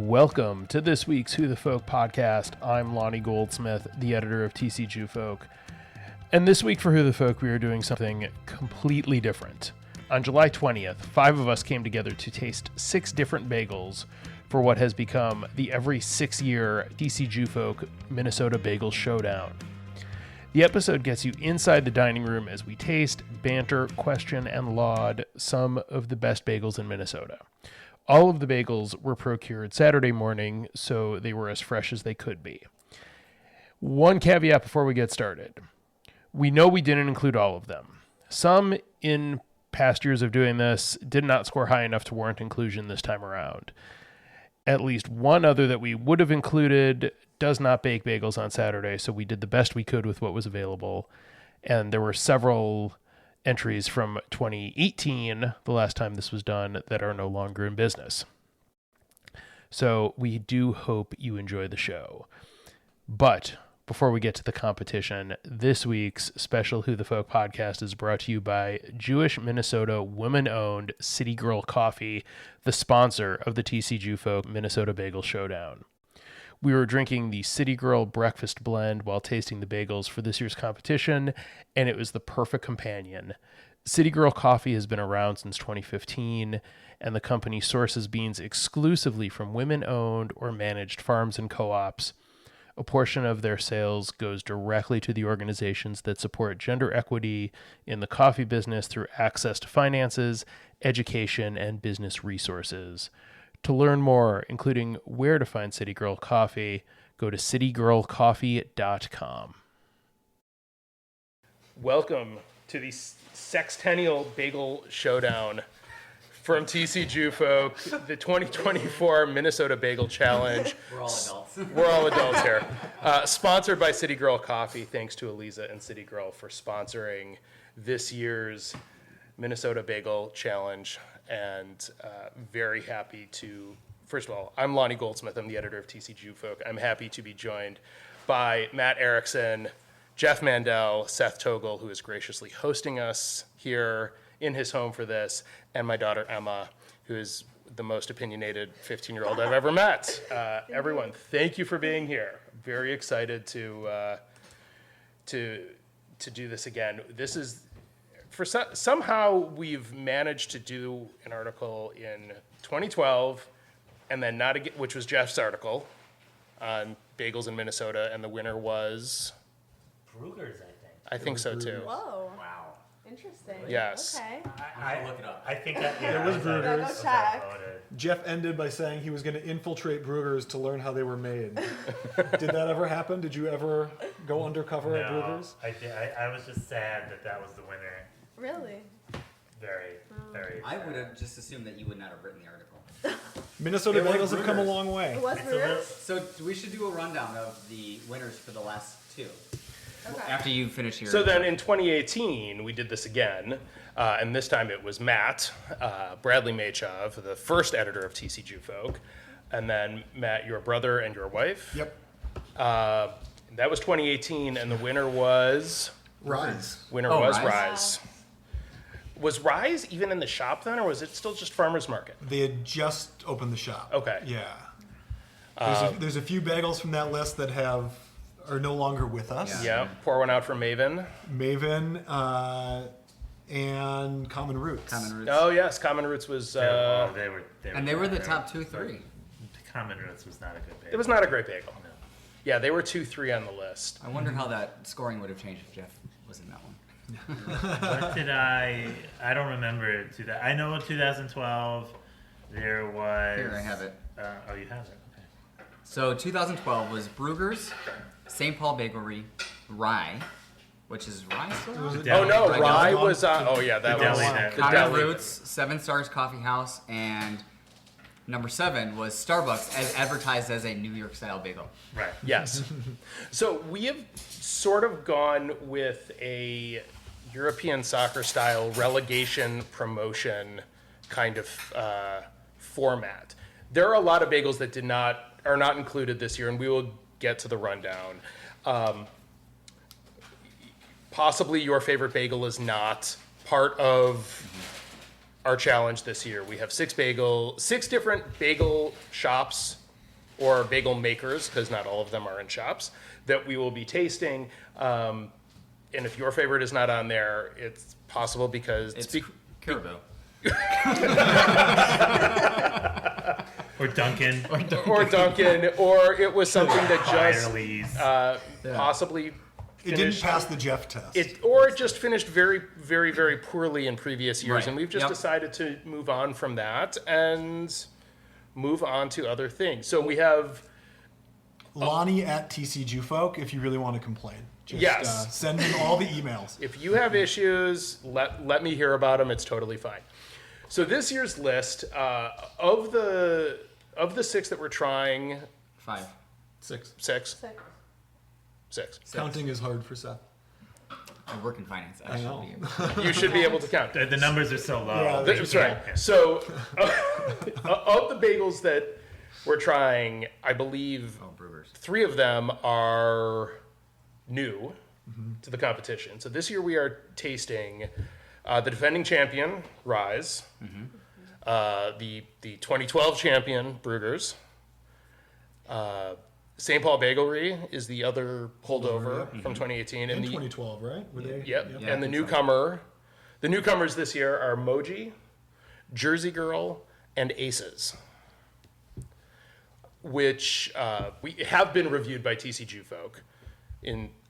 Welcome to this week's Who the Folk podcast. I'm Lonnie Goldsmith, the editor of TC Jewfolk. And this week for Who the Folk, we are doing something completely different. On July 20th, 5 of us came together to taste 6 different bagels for what has become the every 6-year TC Jewfolk Minnesota Bagel Showdown. The episode gets you inside the dining room as we taste, banter, question, and laud some of the best bagels in Minnesota. All of the bagels were procured Saturday morning, so they were as fresh as they could be. One caveat before we get started. We know we didn't include all of them. Some in past years of doing this did not score high enough to warrant inclusion this time around. At least one other that we would have included does not bake bagels on Saturday, so we did the best we could with what was available. And there were several entries from 2018, the last time this was done, that are no longer in business. So we do hope you enjoy the show. But before we get to the competition, this week's special Who the Folk podcast is brought to you by Jewish Minnesota women-owned City Girl Coffee, the sponsor of the TC Jewfolk Minnesota Bagel Showdown. We were drinking the City Girl breakfast blend while tasting the bagels for this year's competition, and it was the perfect companion. City Girl Coffee has been around since 2015, and the company sources beans exclusively from women-owned or managed farms and co-ops. A portion of their sales goes directly to the organizations that support gender equity in the coffee business through access to finances, education, and business resources. To learn more, including where to find City Girl Coffee, go to citygirlcoffee.com. Welcome to the Sextennial Bagel Showdown from TC Jewfolk, the 2024 Minnesota Bagel Challenge. We're all adults. We're all adults here. Sponsored by City Girl Coffee. Thanks to Eliza and City Girl for sponsoring this year's Minnesota Bagel Challenge. And very happy to, first of all, I'm Lonnie Goldsmith. I'm the editor of TC Jewfolk. I'm happy to be joined by Matt Erickson, Jeff Mandel, Seth Togel, who is graciously hosting us here in his home for this, and my daughter Emma, who is the most opinionated 15-year-old I've ever met. Everyone, thank you for being here. Very excited to do this again. This is, somehow we've managed to do an article in 2012, and then not again, which was Jeff's article on bagels in Minnesota, and the winner was Brugger's, I think so too. Whoa. Wow. Interesting. Yes. Okay. I look it up. I think that It was Brugger's. Go check. Jeff ended by saying he was going to infiltrate Brugger's to learn how they were made. Did that ever happen? Did you ever go undercover at Brugger's? I did. I was just sad that was the winner. Really? Very. I sad. would have just assumed that you would not have written the article. Minnesota It was bagels have come a Brugger's. long way. It was It's a Brugger's? little- So we should do a rundown of the winners for the last two. Okay. After you finish your... So then in 2018, we did this again, and this time it was Matt, Bradley Machov, the first editor of TC Jewfolk, and then Matt, your brother and your wife. Yep. That was 2018, and the winner was? Rise. Rise. Was Rise even in the shop then, or was it still just farmer's market? They had just opened the shop. Okay. Yeah. There's a few bagels from that list that are no longer with us. Yeah, pour one out for Maven. Maven and Common Roots. Common Roots. Oh yes, Common Roots was. They were the top 2-3. Common Roots was not a good bagel. It was not a great bagel. No. Yeah, they were 2-3 on the list. I wonder how that scoring would have changed if Jeff was in that one. What did I don't remember. I know 2012, there was... Here, I have it. Oh, you have it? Okay. So 2012 was Brugger's, St. Paul Bakery, Rye, which is Rye still on? Oh no, Right, Rye no, was. That deli was there. the Common deli. Roots, 7 Stars Coffee House, and number 7 was Starbucks, as advertised as a New York style bagel. Right. Yes. So we have sort of gone with a European soccer style relegation promotion kind of format. There are a lot of bagels that are not included this year, and we will get to the rundown. Possibly your favorite bagel is not part of our challenge this year. We have six different bagel shops or bagel makers, because not all of them are in shops, that we will be tasting. And if your favorite is not on there, it's possible because It's Caribou. Or Duncan. or Duncan, or it was something that just Firelies. possibly It didn't finished. pass the Jeff test. Or it just finished very, very, very poorly in previous years, Right. and we've just Yep. decided to move on from that and move on to other things. So we have Lonnie at TC Jewfolk, if you really want to complain. Just, Yes. send him all the emails. If you have issues, let me hear about them. It's totally fine. So this year's list of the 6 that we're trying, 5. 6. 6. Six. 6. Counting is hard for Seth. I work in finance. I know. should be able to- You should be able to count. The numbers are so low. Yeah, that you That's right. can't- So of the bagels that we're trying, I believe Oh, Brewers. 3 of them are new to the competition. So this year we are tasting the defending champion, Rise, the 2012 champion, Brugers. St. Paul Bagelry is the other holdover from 2018. In And the 2012, right? Were they? Yep. Yeah, I And the think so. newcomers this year are Moji, Jersey Girl, and Aces, which we have been reviewed by TC Jewfolk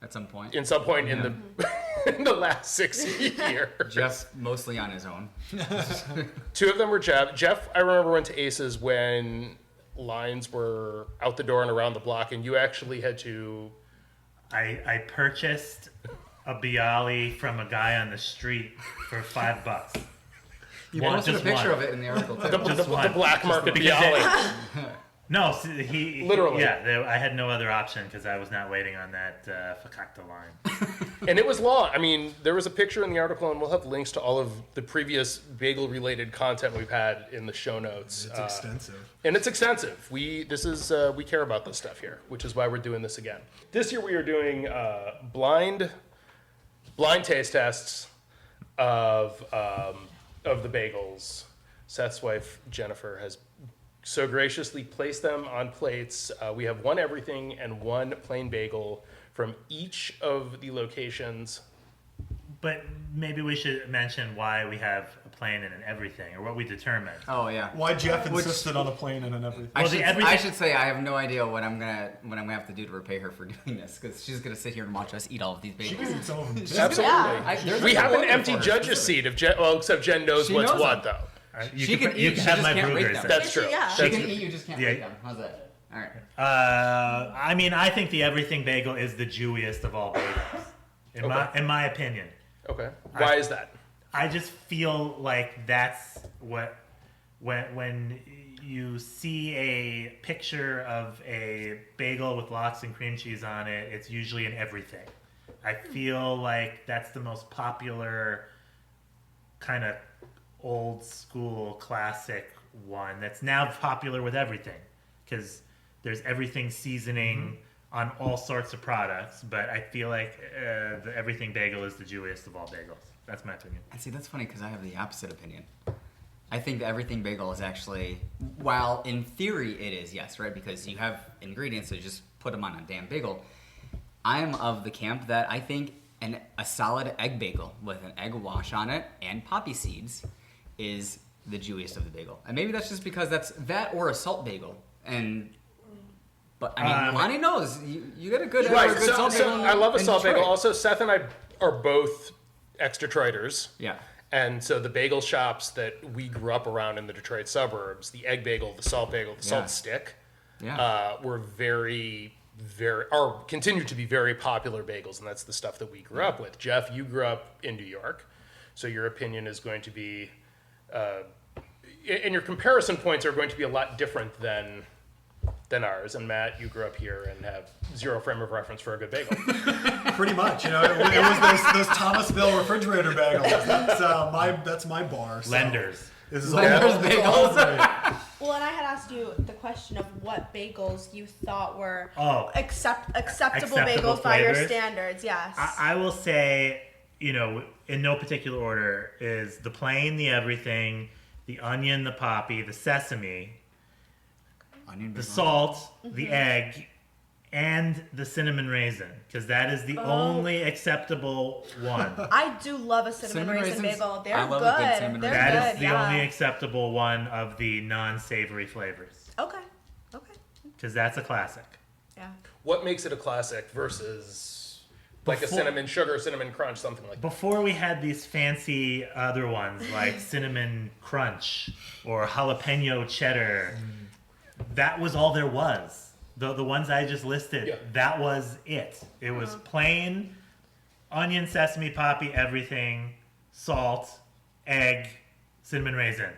At some point. in some point in the in the last 6 years. Jeff mostly on his own. 2 of them were Jeff. Jeff, I remember, went to Aces when lines were out the door and around the block, and you actually had to. I purchased a Bialy from a guy on the street for $5. You One- posted a just picture one. of it in the article too. The one. black market because Bialy. No, he Literally. I had no other option because I was not waiting on that fakakta line. And it was long. I mean, there was a picture in the article, and we'll have links to all of the previous bagel-related content we've had in the show notes. It's extensive. And it's extensive. We care about this stuff here, which is why we're doing this again. This year we are doing blind taste tests of the bagels. Seth's wife Jennifer has so graciously placed them on plates. We have one everything and one plain bagel from each of the locations. But maybe we should mention why we have a plain and an everything, or what we determined. Oh yeah. Why Jeff Which- insisted on a plane and an everything. Well, the everything- I should say I have no idea what I'm gonna have to do to repay her for doing this because she's gonna sit here and watch us eat all of these She bagels. can eat some of them. too. Absolutely. There's We a have an quota empty for her, judge's specific. seat, except Jen knows She what's knows what, them. though. You She can eat. You She can have just my can't rate Brugers. them. That's true. Yeah. She That's can true. eat. You just can't Yeah. rate them. How's that? All right. I mean, I think the everything bagel is the Jewiest of all bagels, in my opinion. Okay. Why is that? I just feel like that's what when you see a picture of a bagel with lox and cream cheese on it, it's usually an everything. I feel like that's the most popular kind of old school classic one that's now popular with everything because there's everything seasoning on all sorts of products, but I feel like the everything bagel is the Jewiest of all bagels. That's my opinion. And see, that's funny because I have the opposite opinion. I think the everything bagel is actually, while in theory it is, yes, right? Because you have ingredients, so just put them on a damn bagel. I am of the camp that I think a solid egg bagel with an egg wash on it and poppy seeds is the Jewiest of the bagel. And maybe that's just because that's that or a salt bagel. But I mean, Lonnie knows you get a good, Right. a good So, salt so bagel. I love a in salt bagel. Detroit. Also, Seth and I are both ex-Detroiters. Yeah. And so the bagel shops that we grew up around in the Detroit suburbs, the egg bagel, the salt Yeah. stick, Yeah. were continue to be very popular bagels, and that's the stuff that we grew up with. Jeff, you grew up in New York, so your opinion is going to be, and your comparison points are going to be a lot different than ours. And Matt, you grew up here and have zero frame of reference for a good bagel. Pretty much, it was those Thomasville refrigerator bagels. That's my bar. So Lenders. This is Lenders all, this is all great. Well, and I had asked you the question of what bagels you thought were acceptable Acceptable bagels by your flavors? standards. Yes. I will say, in no particular order, is the plain, the everything, the onion, the poppy, the sesame. Onion the bagel. salt, the egg, and the cinnamon raisin, because that is the only acceptable one. I do love a cinnamon raisin raisins? bagel. They're I love a good good. cinnamon They're raisin. That good. is the only acceptable one of the non-savory flavors, Okay. because that's a classic. Yeah. What makes it a classic versus like a cinnamon sugar, cinnamon crunch, something like that? Before we had these fancy other ones like cinnamon crunch or jalapeno cheddar, that was all there was. The ones I just listed, that was it. It was plain onion, sesame, poppy, everything, salt, egg, cinnamon raisin.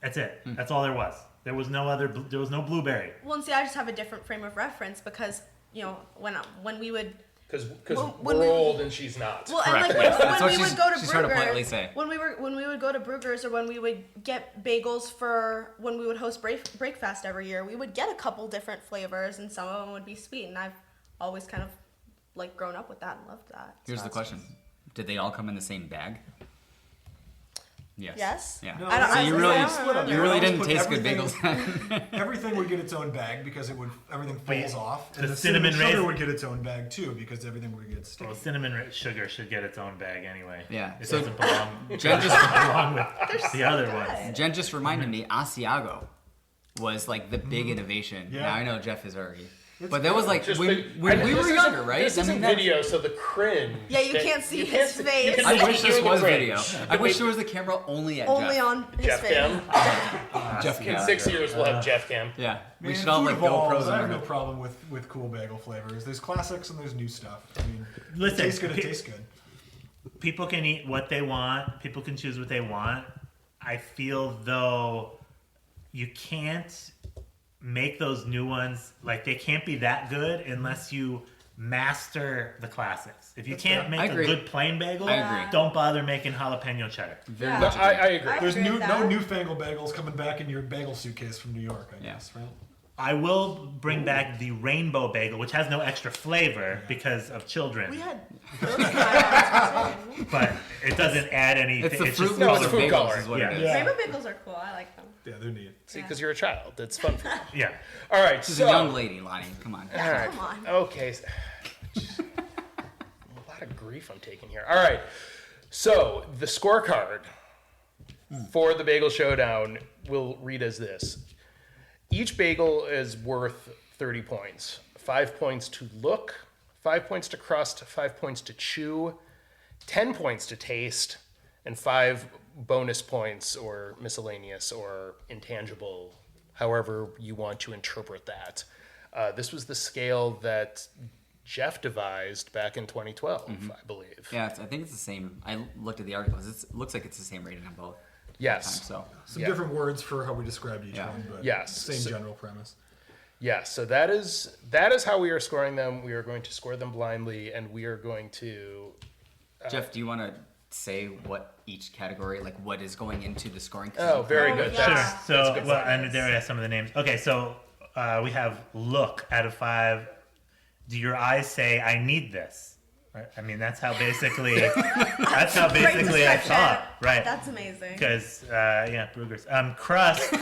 That's it. That's all there was. There was no other. There was no blueberry. Well, and see, I just have a different frame of reference because when we would. Because when we're we- old and she's not. Well, Correct. and That's like when what we would go to she's trying to politely Brugger's, say. when we would go to Brugger's, or when we would get bagels for when we would host Breakfast every year, we would get a couple different flavors, and some of them would be sweet. And I've always kind of like grown up with that and loved that. Here's So the that's question: did they all come in the same bag? Yes. Yes? Yeah. No, I don't- so I you was really, gonna say, I don't remember. you really They didn't always taste put good bagels. Everything would get its own bag because everything falls off, and the the cinnamon cinnamon sugar raisin- would get its own bag too because everything would get sticky. Well, cinnamon sugar should get its own bag anyway. Yeah, It so doesn't belong. Jen just belong with the other ones. Jen just reminded me, Asiago was like the big Mm-hmm. innovation. Yeah. Now I know Jeff is already, but that was like Just when we were younger, right? This I isn't mean, that's- video, so the cringe. Yeah, you can't see his face. you can I see wish you this and the was cringe. video. I wish there was a camera only at Only Jeff. on his Jeff face. Cam. Jeff In Cam. 6 years, we'll have Jeff Cam. Yeah, we Man, should all food like evolves. GoPros I have on no it. problem with cool bagel flavors. There's classics and there's new stuff. I mean, Listen, it tastes good. It tastes good. People can eat what they want. People can choose what they want. I feel though you can't make those new ones, like they can't be that good unless you master the classics. If you can't I make a agree. good plain bagel, I agree. don't bother making jalapeno cheddar. Very Yeah. much I agree. agree. I There's agree with no that. newfangled bagels coming back in your bagel suitcase from New York, I Yeah. guess, right? I will bring back the rainbow bagel, which has no extra flavor because of We children, had those kind but it doesn't add anything. It's the just fruit No, loops it's of food bagels coloring. is what Yeah. it is. Yeah. Rainbow bagels are cool. I like them. Yeah, they're neat. See, because you're a child. It's fun for you. Yeah. All right, She's so. a young lady, Lonnie. Come on. All right. Come on. Okay. A lot of grief I'm taking here. All right. So the scorecard for the Bagel Showdown will read as this. Each bagel is worth 30 points. 5 points to look, 5 points to crust, 5 points to chew, 10 points to taste, and 5 bonus points or miscellaneous or intangible, however you want to interpret that. This was the scale that Jeff devised back in 2012, I believe. Yeah, I think it's the same. I looked at the articles. It looks like it's the same rating on both. Yes. So Some Yeah. different words for how we described each Yeah. one, but Yes. same So- general premise. Yes, so that is how we are scoring them. We are going to score them blindly, and we are going to. Jeff, do you want to say what each category, like what is going into the scoring? 'Cause Oh, very Oh, good. yeah. Sure. That's, So, that's good. well, and there are some of the names. Okay, so we have look out of 5. Do your eyes say, "I need this"? Right? I mean, that's how basically. That's how Great basically I description. thought, right? That's amazing. Because yeah, Brugger's. Crust.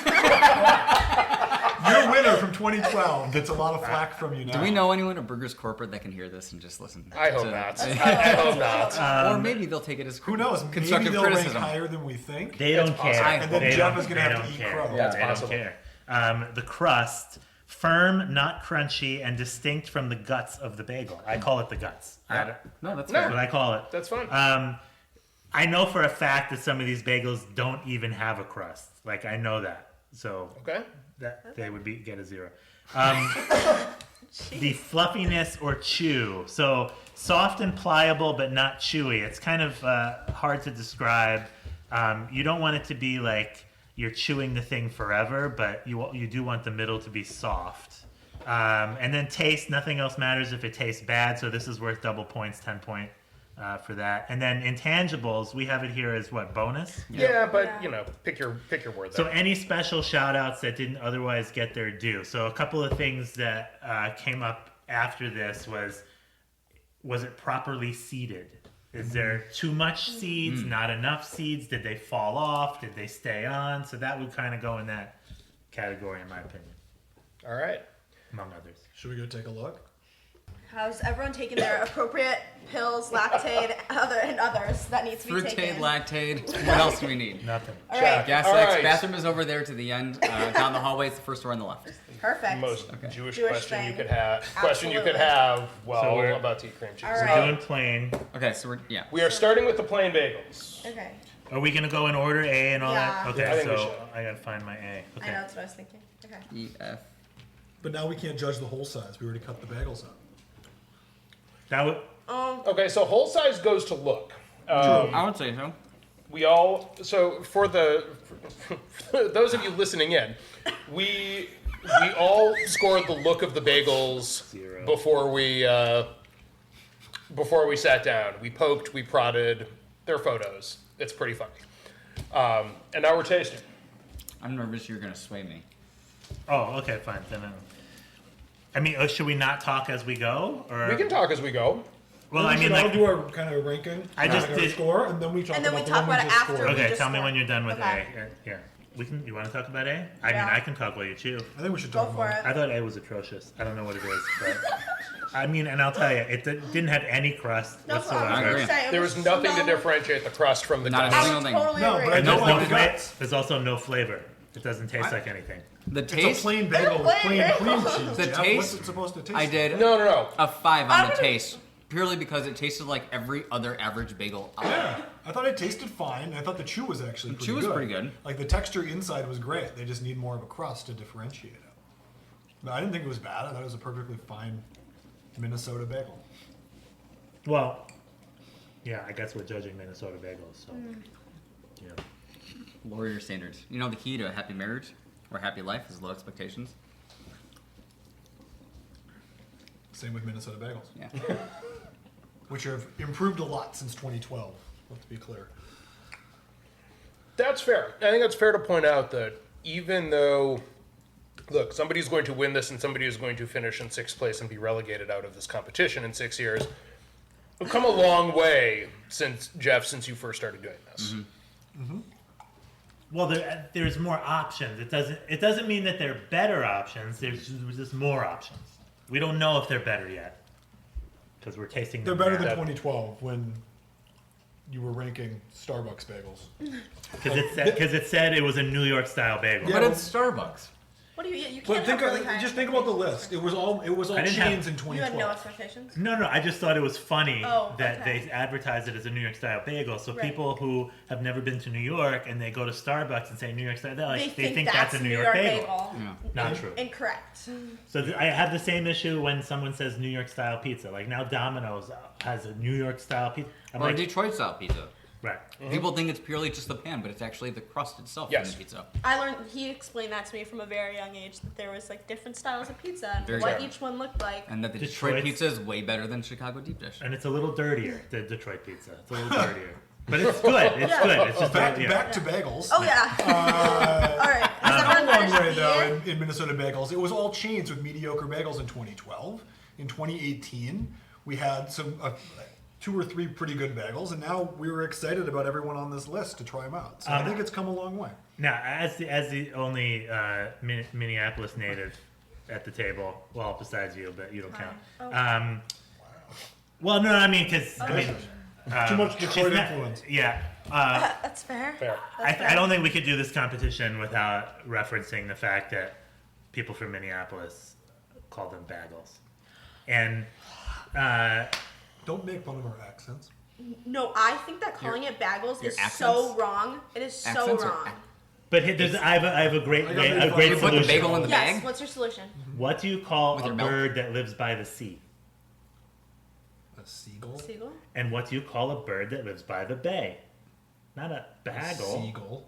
Your winner from 2012 gets a lot of flack from you now. Do we know anyone at Burgers Corporate that can hear this and just listen? I hope to- not. I hope not. or maybe they'll take it as Who knows? Maybe constructive they'll criticism. rank higher than we think. They don't possible. care. And then They Jeff don't- is gonna they have to don't eat care. crow. That's They don't possible. care. The crust, firm, not crunchy, and distinct from the guts of the bagel. I call it the guts. Yeah. No, that's No. That's what I call it. That's fun. I know for a fact that some of these bagels don't even have a crust. Like I know that, so Okay. that they would get a 0. The fluffiness or chew. So soft and pliable, but not chewy. It's kind of hard to describe. You don't want it to be like you're chewing the thing forever, but you do want the middle to be soft. And then taste. Nothing else matters if it tastes bad. So this is worth double points, 10 point for that. And then intangibles, we have it here as what, bonus? Yeah, but Yeah. you know, pick your word. So There. any special shout outs that didn't otherwise get their due. So a couple of things that came up after this was it properly seeded? Is there too much seeds, not enough seeds? Did they fall off? Did they stay on? So that would kind of go in that category in my opinion. All right. among others. Should we go take a look? How's everyone taking their appropriate pills, lactate, and others that need to be Fruitade, taken? lactate. What else do we need? Nothing. All right, Gas All X. right. Bathroom is over there to the end. Down the hallway, it's the first door on the left. perfect. Most Jewish Jewish question you thing. could have. Question you could Absolutely. have. Well, So we're- about to eat cream cheese. All We're right. doing plain. Okay, so We are starting with the plain bagels. Okay, Are we gonna go in order A and all that? Yeah. Okay, I think we so should. I gotta find my A. I Okay. know that's what I was thinking. Okay. E, F. But now we can't judge the whole size. We already cut the bagels up. That would. Okay, so whole size goes to look. I would say so. We all for those of you listening in, we all scored the look of the bagels 0. before we sat down. We poked, we prodded. They're photos. It's pretty funny. And now we're tasting. I'm nervous you're gonna sway me. Oh, okay, fine. Then. I mean, should we not talk as we go, or We can talk as we go. Well, we I mean, should all like, do our kind of ranking. I just our did- score, and then we talk And then about we the talk one about we it just after scored. we okay. just Tell me scored. when you're done with Okay. A. Yeah, we can. You want to talk about A? I mean, Yeah. I can talk while you chew. I think we should Go talk for about it. I thought A was atrocious. I don't know what it is, but I mean, and I'll tell you, it didn't have any crust No, whatsoever. I agree. There was nothing to differentiate the crust from the Not a dust. I single would thing. totally No, agree. but I And don't there's, like no the fla- guts. there's also no flavor. It doesn't taste like anything. The It's taste. a plain bagel with plain plain cream bagel. cheese. The Jeff. taste- What's it supposed to taste I like? did No. a 5 on I'm the gonna- taste, purely because it tasted like every other average bagel out there. Yeah, I thought it tasted fine. I thought the chew was actually pretty chew was good. pretty good. Like the texture inside was great. They just need more of a crust to differentiate it. But I didn't think it was bad. I thought it was a perfectly fine Minnesota bagel. Well, yeah, I guess we're judging Minnesota bagels, so yeah. Lower your standards. You know the key to a happy marriage or happy life is low expectations. Same with Minnesota bagels, Yeah. which have improved a lot since 2012. Let's be clear. That's fair. I think that's fair to point out that even though, look, somebody's going to win this and somebody is going to finish in 6th place and be relegated out of this competition in 6 years, we've come a long way since you first started doing this. Well, there's more options. It doesn't mean that they're better options. There's just more options. We don't know if they're better yet because we're tasting They're them better now. than 2012 when you were ranking Starbucks bagels. Because it said it was a New York style bagel. Yeah, But well- it's Starbucks. What do you But can't think have really high just think about the list. It was all I didn't chains have- in You 2012. had no expectations. No, I just thought it was funny Oh, that okay. they advertised it as a New York style bagel. So Right. people who have never been to New York and they go to Starbucks and say New York style, they They think that's a New York bagel. Yeah. Not true. Incorrect. So I have the same issue when someone says New York style pizza. Like now Domino's has a New York style pizza. I'm Or like, Detroit style pizza. right. People think it's purely just the pan, but it's actually the crust itself Yes. in the pizza. I learned. He explained that to me from a very young age that there was like different styles of pizza and Very what true. each one looked like. And that the Detroit Detroit's- pizza is way better than Chicago deep dish. And it's a little dirtier, the Detroit pizza. It's a little dirtier. But it's good. It's Yeah. good. It's just Back yeah. to bagels. Oh yeah. All right. Has Come a everyone long finished way though eating? in Minnesota bagels. It was all chains with mediocre bagels in 2012. In 2018, we had some 2 or 3 pretty good bagels, and now we were excited about everyone on this list to try them out. So I think it's come a long way. Now, as the only Minneapolis native at the table, well, besides you, but you don't count. Oh. Well, no, I mean, because I mean, Too much she's Detroit not- influence. Yeah. That's fair. Fair. I don't think we could do this competition without referencing the fact that people from Minneapolis call them bagels. And Don't make fun of our accents. No, I think that calling it bagels your is accents? so wrong. It is so Accents or wrong. but I have a great I got way, made a fun great of. You put the solution. bagel in the Yes. bag? What's your solution? What do you call With a your milk? bird that lives by the sea? A seagull. Seagull. And what do you call a bird that lives by the bay? Not a bagel, Seagull.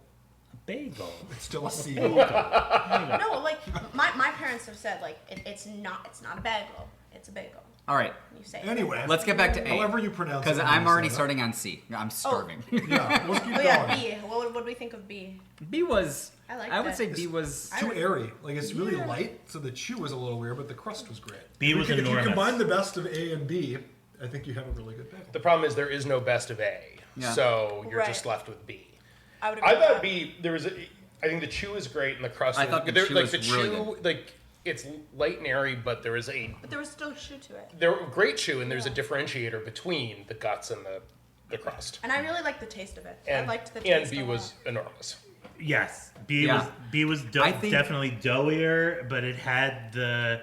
a bagel. It's still a seagull. No, like my parents have said like it's not a bagel. It's a bagel. All right, You say. it. Anyway, let's get back to A. however you pronounce it. Because in I'm already Minnesota. starting on C. I'm starving. Yeah, let's keep Oh yeah, going. B. What would we think of B? B was. I liked I would it. say B was. Too airy. Like it's really Yeah. light, so the chew was a little weird, but the crust was great. B was If you enormous. combine the best of A and B, I think you have a really good bagel. The problem is there is no best of A, Yeah. so you're Right. just left with B. I would agree I with thought that. B. I think the chew is great and the crust. I was, thought the there- chew like was the really chew, good. like it's light and airy, but there is But there was still chew to it. great chew, and there's a differentiator between the guts and the crust. And I really liked the taste of it. And, I liked the and taste B a was lot. enormous. Yes, Yeah. B was I think- definitely doughier, but it had the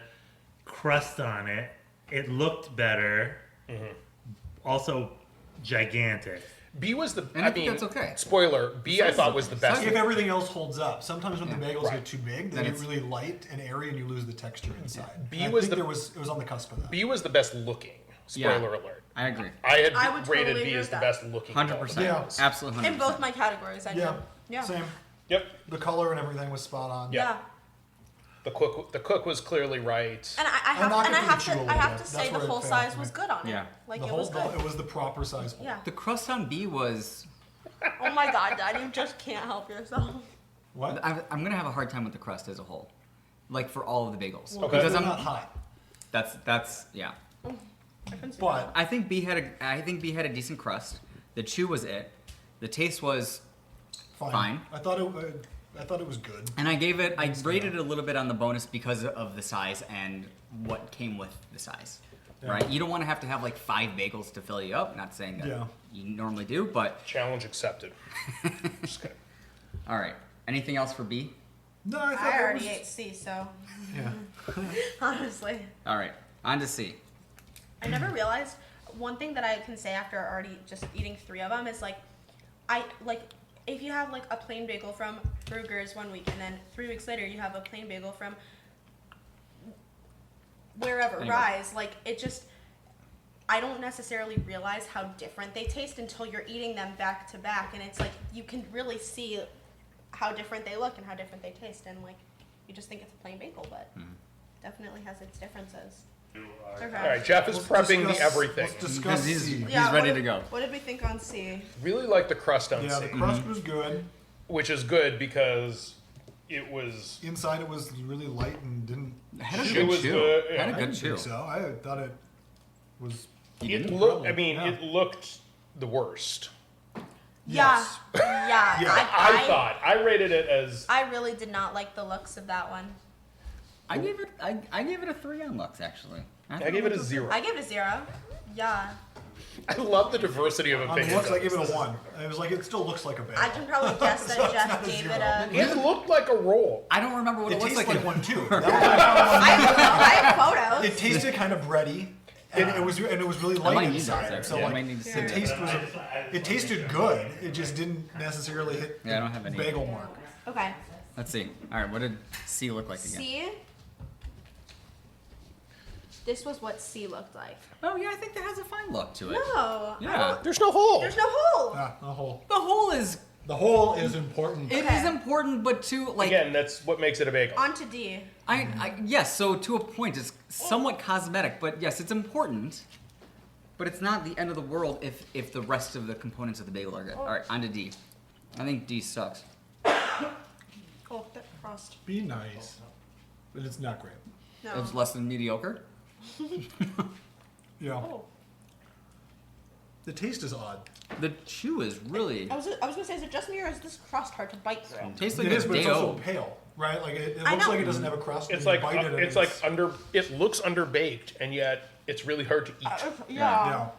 crust on it. It looked better. Also, gigantic. B was the. And I think that's okay. Spoiler: B I thought was the best. If everything else holds up, sometimes when the bagels Right. get too big, they Then get it's- really light and airy, and you lose the texture inside. B And I was think the- it was on the cusp of that. B was the best looking. Spoiler alert. I agree. I had I would rated totally B agree as with the that. best looking. 100%. Yeah. Absolutely 100%. In both my categories, I know. Yeah. Same. Yep. The color and everything was spot on. Yeah. Yeah. The cook was clearly right. And I I'm not have gonna to chew a little I have bit. to That's say the where it whole failed size for was me. good on it. Yeah. Like The it whole, was good. it was the proper size hole. Yeah. The crust on B was. Oh my god, Dad, you just can't help yourself. What? I'm gonna have a hard time with the crust as a whole, like for all of the bagels. Well, Because they're I'm not hot. that's yeah. I can see But I think B had a decent crust. The chew was it. The taste was, Fine. I thought it was good. and I rated it a little bit on the bonus because of the size and what came with the size. Yeah. Right? You don't want to have like 5 bagels to fill you up. Not saying that Yeah. you normally do, but Challenge accepted. Just kidding. all right. Anything else for B? No, I thought I it already was, ate C, so Yeah. honestly. All right. On to C. I never realized one thing that I can say after already just eating 3 of them is like, if you have like a plain bagel from Bruegger's one week and then 3 weeks later you have a plain bagel from wherever, Anyway. Rise, like it just, I don't necessarily realize how different they taste until you're eating them back to back, and it's like you can really see how different they look and how different they taste, and like you just think it's a plain bagel, but definitely has its differences. Okay. All right, Jeff is Let's prepping discuss- the everything. Let's discuss He's- C. he's Yeah, ready what to did- go. What did we think on C? Really like the crust on Yeah, C, the crust was good. which is good because it was. Inside it was really light and didn't. Had a Chew good was chew. good, yeah. Had a I good didn't chew. think so. I thought it was. You It didn't? looked. I mean, Yeah. it looked the worst. Yes. Yeah. Yeah. I thought I rated it as. I really did not like the looks of that one. I gave it a 3 on Lux actually. I gave it a 0. I gave it a 0. Yeah. I love the diversity of On opinions. looks, I on gave it this. a 1. It was like it still looks like a bagel. I can probably guess that it's Jeff not a gave it 0. a. It looked like a roll. I don't remember what It it looks tastes like. like one too. That was what I found I have on- photos. It tasted kind of bready, and it was really I light might need those inside. there. So Yeah, I like, might need to see the that. taste was it tasted good. It just didn't necessarily hit Yeah, I don't have any. bagel mark. Okay. Let's see. All right, what did C look like again? C. This was what C looked like. Oh yeah, I think that has a fine look to it. No. Yeah. There's no hole. There's no hole. Ah, the hole. The hole is important. it Okay. is important, but to like Again, that's what makes it a bagel. On to D. yes. So to a point, it's somewhat cosmetic, but yes, it's important. But it's not the end of the world if the rest of the components of the bagel are good. All right, on to D. I think D sucks. Oh, that crust. Be nice, but it's not great. No. It was less than mediocre. Yeah. Oh. The taste is odd. The chew is really I was gonna say, is it just me or is this crust hard to bite through? tastes like It a is, but it's also day-o. pale, right? Like it I looks know. like it doesn't have a crust. It's and like you bite it and it's like under. It looks underbaked, and yet it's really hard to eat. Yeah.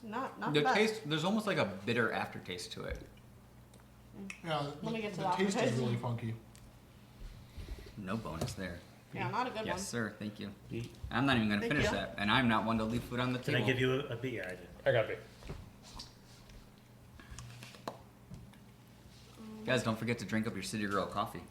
yeah. Not The best. taste, there's almost like a bitter aftertaste to it. Yeah, Let me get to the that taste one. is really funky. No bonus there. Yeah, not a good Yes, one. sir. Thank you. I'm not even gonna Thank finish you. that, and I'm not one to leave food on the Can table. I give you a B? Yeah, I did. I got B. Guys, don't forget to drink up your City Girl coffee,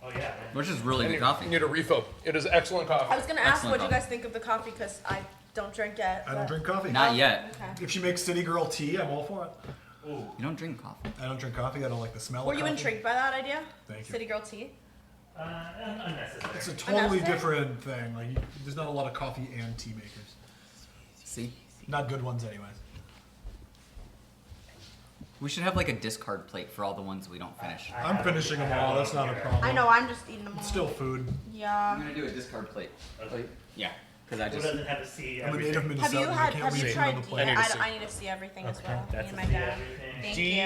Oh yeah. which is really good coffee. You need a refill. It is excellent I coffee. was gonna ask Excellent what you coffee. guys think of the coffee because I don't drink yet. I don't but- drink coffee. Not yet. Okay. If she makes City Girl tea, I'm all for it. Ooh. You don't drink coffee. I don't drink coffee. I don't like the smell Were of you coffee. intrigued by that idea? Thank you. City Girl tea. Unnecessary. It's a totally Unnecessary? different thing. Like there's not a lot of coffee and tea makers. See, Not good ones, anyways. we should have like a discard plate for all the ones we don't finish. I'm finishing them all. That's not a problem. I know. I'm just eating them all. It's still food. I'm Yeah. gonna do a discard plate. Okay. Yeah. because I Who just doesn't have to see I'm a everything? native Have you Minnesotan. I had? can't Have you leave food tried on the D? plate. I need to see. I need to see everything as Okay, well. Me that's and to my see dad. everything. Thank D,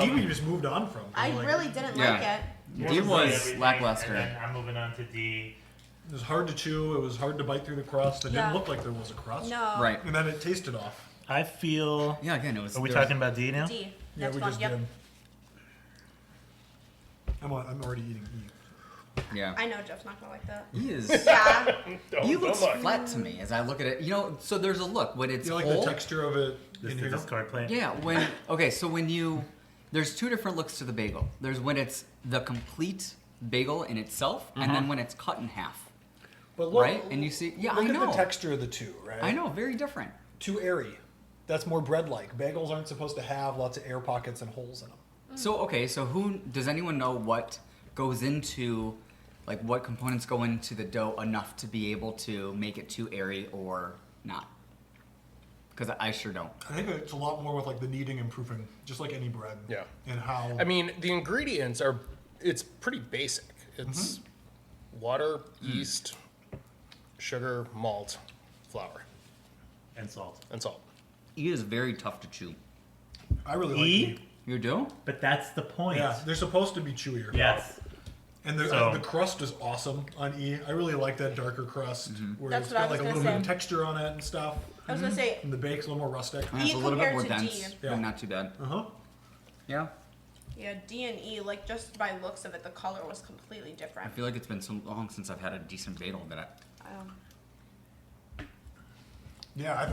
you. D we just moved on from. I Like, really didn't Yeah. like it. D Wants to see was everything, lackluster. And then I'm moving on to D. It was hard to chew. It was hard to bite through the crust. It Yeah. didn't look like there was a crust. No. right. And then it tasted off. I feel. Yeah, again, it was. Are we there was- talking about D now? D. Yeah, Next we one. just Yep. did. I'm already eating E. Yeah. I know Jeff's not gonna like that. He is. Yeah. He looks don't look. flat to me as I look at it. You know, so there's a look when it's You like whole. the texture of it This in is the here? discard plate. Yeah, when okay, so when you there's two different looks to the bagel. There's when it's the complete bagel in itself, and then when it's cut in half. But look, Right? And you see, yeah, look I at know. the texture of the two, right? I know, very different. Too airy. That's more bread-like. Bagels aren't supposed to have lots of air pockets and holes in them. So okay, so who does anyone know what goes into, like what components go into the dough enough to be able to make it too airy or not? Because I sure don't. I think it's a lot more with like the kneading and proofing, just like any bread. Yeah. And how. I mean, the ingredients are, it's pretty basic. It's water, yeast, sugar, malt, flour, And salt. and salt. E is very tough to chew. I really like E? E. You do? But that's the point. Yeah, they're supposed to be chewier. Yes. And the, So- the crust is awesome on E. I really like that darker crust where That's it's what I got like was a gonna little bit say. of texture on it and stuff. I was gonna say And the bake's a little more rustic. And it's E a little bit more compared to dense, D. Yeah. but not too bad. Uh huh. Yeah. yeah, D and E, like just by looks of it, the color was completely I different. feel like it's been so long since I've had a decent bagel that Yeah,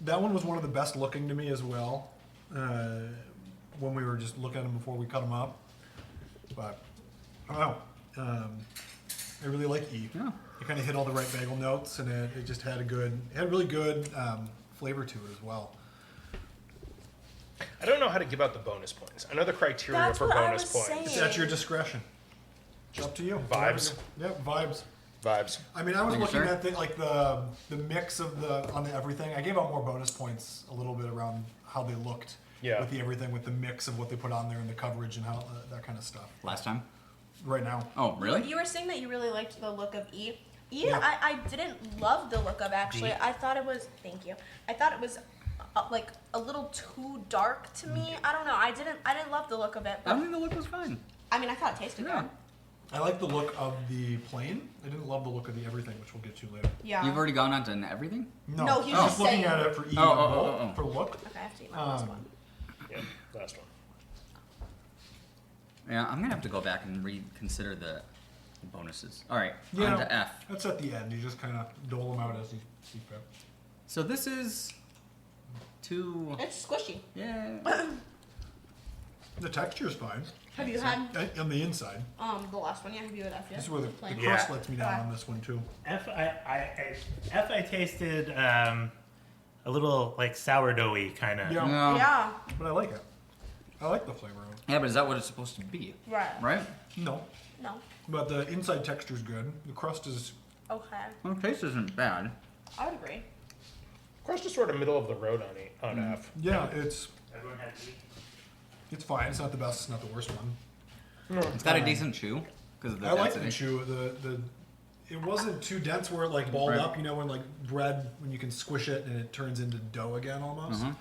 that one was one of the best looking to me as well. When we were just looking at them before we cut them up, but I don't know. I really like E. Yeah. It kind of hit all the right bagel notes, and it just had a really good flavor to it as well. I don't know how to give out the bonus points. I know the criteria That's for what I bonus was points. saying. It's at your discretion. It's up to you. Vibes. Yep, vibes. Vibes. I mean, I was Are you looking sure? at the mix of on the everything. I gave out more bonus points a little bit around how they looked Yeah. with the everything, with the mix of what they put on there and the coverage and how that kind of stuff. last time. Right now, Oh, really? You were saying that you really liked the look of E. E, Yeah. I didn't love the look of actually. D. I thought it was. Thank you. I thought it was like a little too dark to me. I don't know. I didn't love the look of it. I But think the look was fine. I mean, I thought it tasted Yeah. good. I like the look of the plain. I didn't love the look of the everything, which we'll get to later. Yeah. You've already gone on to everything? No, he's I'm just looking saying- at it for E Oh. for look. Okay, I have to eat my last one. Yeah, last one. Yeah, I'm gonna have to go back and reconsider the bonuses. All right, Yeah. on to F. That's at the end. You just kind of dole them out as you see fit. So this is two. It's squishy. Yeah. The texture's fine Have you had on the inside. the last one? Yeah, have you had F yet? This is where the Plain. crust Yeah. lets me down on this one too. F I tasted a little like sourdoughy kind of. Yeah. No. Yeah. But I like it. I like the flavor of it. Yeah, but is that what it's supposed to be? Right. Right? No, No. but the inside texture's good. The crust is Okay. Well, the taste isn't bad. I would agree. Crust is sort of middle of the road on F. yeah, it's Everyone had fine. It's not the best. It's not the worst one. It's got a decent chew because of the I like density. the chew. It wasn't too dense where it like balled Right. up. You know, when like bread when you can squish it and it turns into dough again almost. Uh-huh.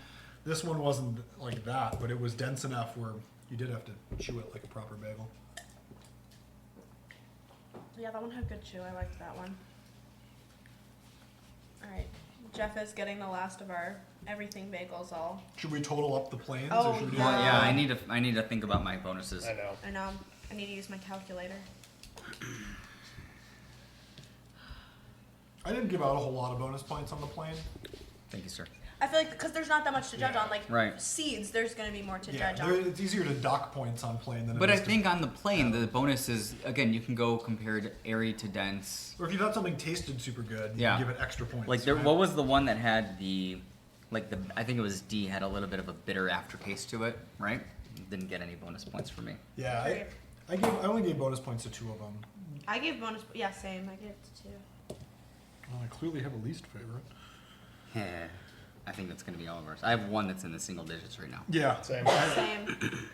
This one wasn't like that, but it was dense enough where you did have to chew it like a proper bagel. Yeah, that one had good chew. I liked that one. All right. Jeff is getting the last of our everything bagels all. Should we total up the planes? Oh, or should we do yeah. Well, yeah, I need to think about my bonuses. I know. And I need to use my calculator. I didn't give out a whole lot of bonus points on the plane. Thank you, sir. I feel like because there's not that much to judge Yeah. on. Like Right. seeds, there's gonna be more to Yeah, judge on. it's easier to dock points on plane than But it I is to- think on the plane, the bonus is again you can go compared airy to dense. Or if you thought something tasted super good, you Yeah. can give it extra points. Like there, right? what was the one that had I think it was D had a little bit of a bitter aftertaste to it, right? Didn't get any bonus points for me. Yeah, Great. I only gave bonus points to 2 of them. I gave bonus. Yeah, same. I gave it to 2. Well, I clearly have a least favorite. I think that's gonna be all of ours. I have one that's in the single digits right now. Yeah, Same. Same.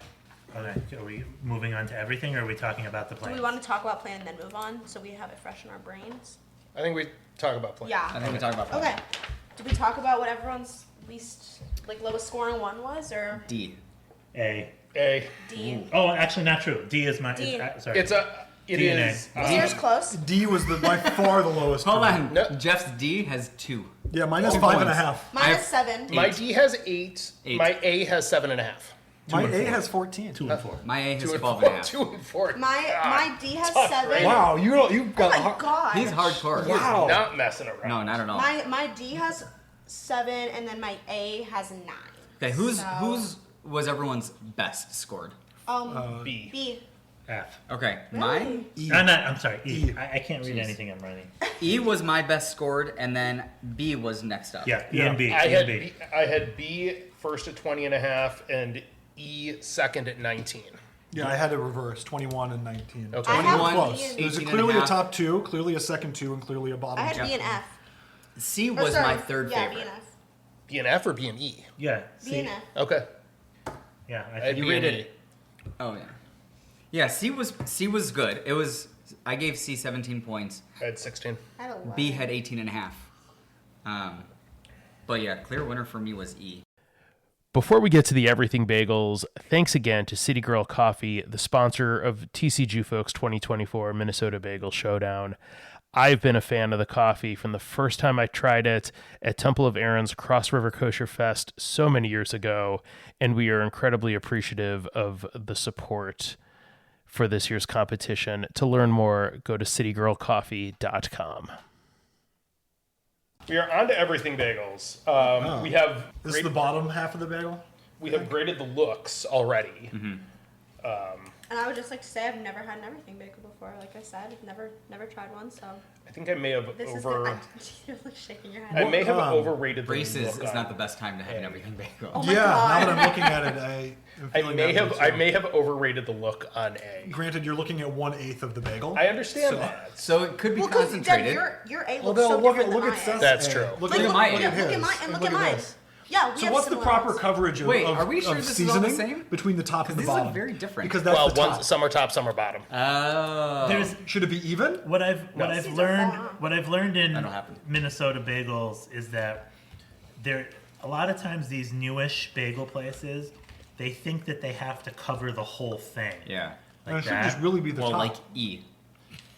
Okay, are we moving on to everything, or are we talking about the Do plans? we want to talk about plan and then move on so we have it fresh in our brains? I think we talk about plans. I Yeah. think we talk about Okay. Did we talk about what everyone's least, like, lowest scoring one was, or D. A. A. D? Oh, actually, not true. D is my. D. Sorry. It DNA. is. Was yours close? D was by far the lowest. Hold for me. on. No. Jeff's D has 2. Yeah, mine is Oh, 5.5. Mine I is have- 7. My D has 8. 8. My A has 7.5. My and A 4. has 14. 2 and 4. My A has 2 and 12 4. and a half. 2 and 4. My D has tough, 7. right? Wow, you've Oh got. my god. He's hardcore. Wow. Not messing around. No, not at all. My D has 7, and then my A has 9. Okay, whose So- was everyone's best scored? B. B. F. Okay, Really? mine E. I'm sorry. E. E. I can't read Jeez. anything I'm writing. E was my best scored, and then B was next up. Yeah, E Yeah. and B. I E had and B. I had B first at 20.5 and E second at 19. Yeah, I had it reverse 21 and 19. Okay. I have 21, B Close. and, It was 18 clearly and a a half. top 2, clearly a second 2, and clearly a bottom I had 2. B and F. C Or, was sorry, my third yeah, favorite. B and F. B and F or B and E? Yeah. B and F. Okay. Yeah. I I had think You B and rated E. it. Oh yeah. Yeah, C was good. It was I gave C 17 points. I had 16. I had 11. B had 18 and a half. But yeah, clear winner for me was E. Before we get to the Everything Bagels, thanks again to City Girl Coffee, the sponsor of TC Jewfolk's 2024 Minnesota Bagel Showdown. I've been a fan of the coffee from the first time I tried it at Temple of Aaron's Cross River Kosher Fest so many years ago, and we are incredibly appreciative of the support for this year's competition. To learn more, go to citygirlcoffee.com. We are on to Everything Bagels. We have This is the bottom half of the bagel? we have graded the looks already. And I would just like to say I've never had an everything bagel before. Like I said, I've never tried one. So I think I may have this over. is you're like shaking your I head. may have Um, overrated the Braces look is on- not the best time to have an everything bagel. Oh my Yeah, God. now that I'm looking at it, am I feeling may that have way, I too. may have overrated the look on A. Granted, you're looking at 1/8 of the bagel. I understand So- that. So it could be Well, because concentrated. your A Well, looks then so look different at than Seth's mine. That's A. true. Look Look at at mine. Look Yeah, at his. look at mine and look at at mine. his. Yeah, we So have what's the similar proper ones. coverage of, Wait, of, are we sure of this is all the seasoning same? between the top and the These look bottom? very different. Because that's Well, the top. some are top, some are bottom. Oh. There's Should it be even? what I've Seeds are learned fine. what I've learned in That'll happen. Minnesota bagels is that there a lot of times these newish bagel places they think that they have to cover the whole thing. Yeah. And it should that. just really be the Well, top. like E.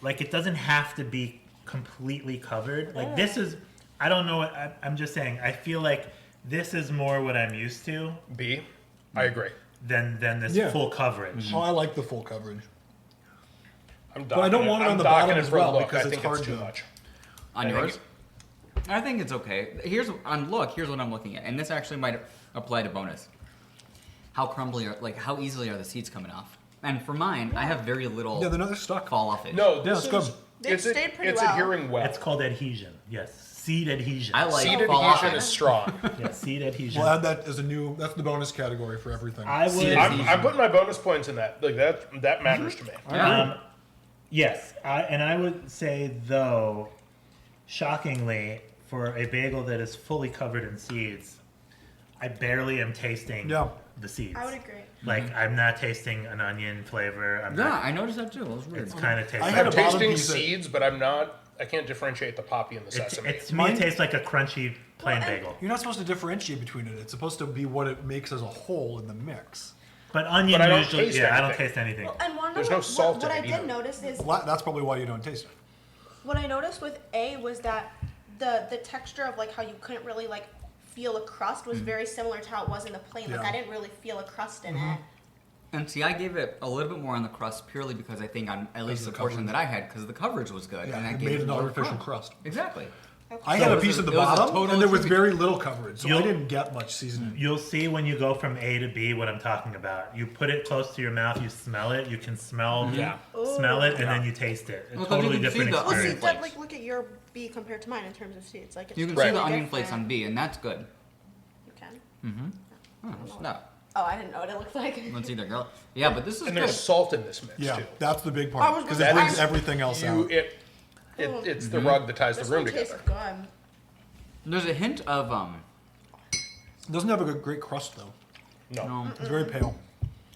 Like it doesn't have to be completely covered. Like this is I don't know. I'm just saying. I feel like this is more what I'm used to B. I agree. than this Yeah. full coverage. Oh, I like the full coverage. I'm But I don't want it I'm on the docking bottom it as for well, look. because I it's think hard it's too to- much. On I think yours? I think it's okay. Here's what I'm looking at, and this actually might apply to bonus. How crumbly are how easily are the seeds coming off? And for mine, I have very little Yeah, they're stuck. fall off it. No, Yeah, this it's good. is They stayed pretty it's well. adhering well. It's called adhesion. Yes, seed adhesion. I like Seed fall off adhesion it. is strong. Yeah, seed adhesion. We'll add that as a new. That's the bonus category for everything. I would. Seed I'm putting my bonus points in that. Like that matters to me. Yeah. Yes, and I would say though, shockingly, for a bagel that is fully covered in seeds, I barely am tasting Yeah. the seeds. I would agree. Like I'm not tasting an onion flavor. I'm Yeah, not. I noticed that too. It was weird. It's kind of tastes. I Like, had I'm a bottom tasting piece of- seeds, but I can't differentiate the poppy and the sesame. to me, it tastes like a crunchy plain Well, and- bagel. You're not supposed to differentiate between it. It's supposed to be what it makes as a whole in the mix. But onion But I don't usually, taste I don't anything. taste anything. And one There's of no the- salt what in I it did either. notice is That's probably why you don't taste it. what I noticed with A was that the texture of like how you couldn't really like feel a crust was very similar to how it was in the plain. Like Yeah. I didn't really feel a crust in it. And see, I gave it a little bit more on the crust purely because I think on at least of the the portion coverage. that I had, because the coverage was good, Yeah, and I it gave made it an more artificial crumb. crust. Exactly. I So had it a was piece a- of the it was a bottom, total and there was attribute. very little coverage, so I You'll- didn't get much seasoning. You'll see when you go from A to B what I'm talking about. You put it close to your mouth, you smell it, you can smell smell it, and then you taste it. A Well, 'cause totally you can see different the Well, see, experience. onion that, flakes. like look at your B compared to mine in terms of seeds. Like it's You can Right. see the totally onion flakes on different. B, and that's good. You can. Oh, no, Oh, I didn't know what it looked like. let's either girl. Yeah, but this is And good. there's salt in this mix Yeah, too. that's the big I part was because gonna it say- brings everything else out. It's the rug that ties This the room one tastes together. good. There's a hint of It doesn't have a great crust though. No. no. It's very pale.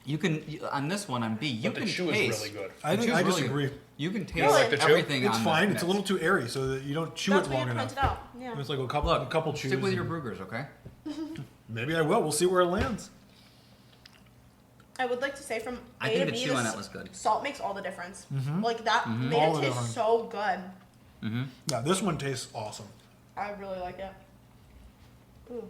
You can on this one on B. You But can the chew taste. is really good. I The chew's really disagree. good. You can taste don't like the chew? everything. It's on fine. this It's a mix. little too airy, so that you don't chew That's it what long you enough. pointed out. Yeah. It's like a couple, Look, chews. stick with your and- burgers, okay? Maybe I will. We'll see where it lands. I would like to say from I A think to the B, chew on that was good. Salt makes all the difference. Like that made All it the taste difference. so good. Yeah, this one tastes awesome. I really like it. Ooh.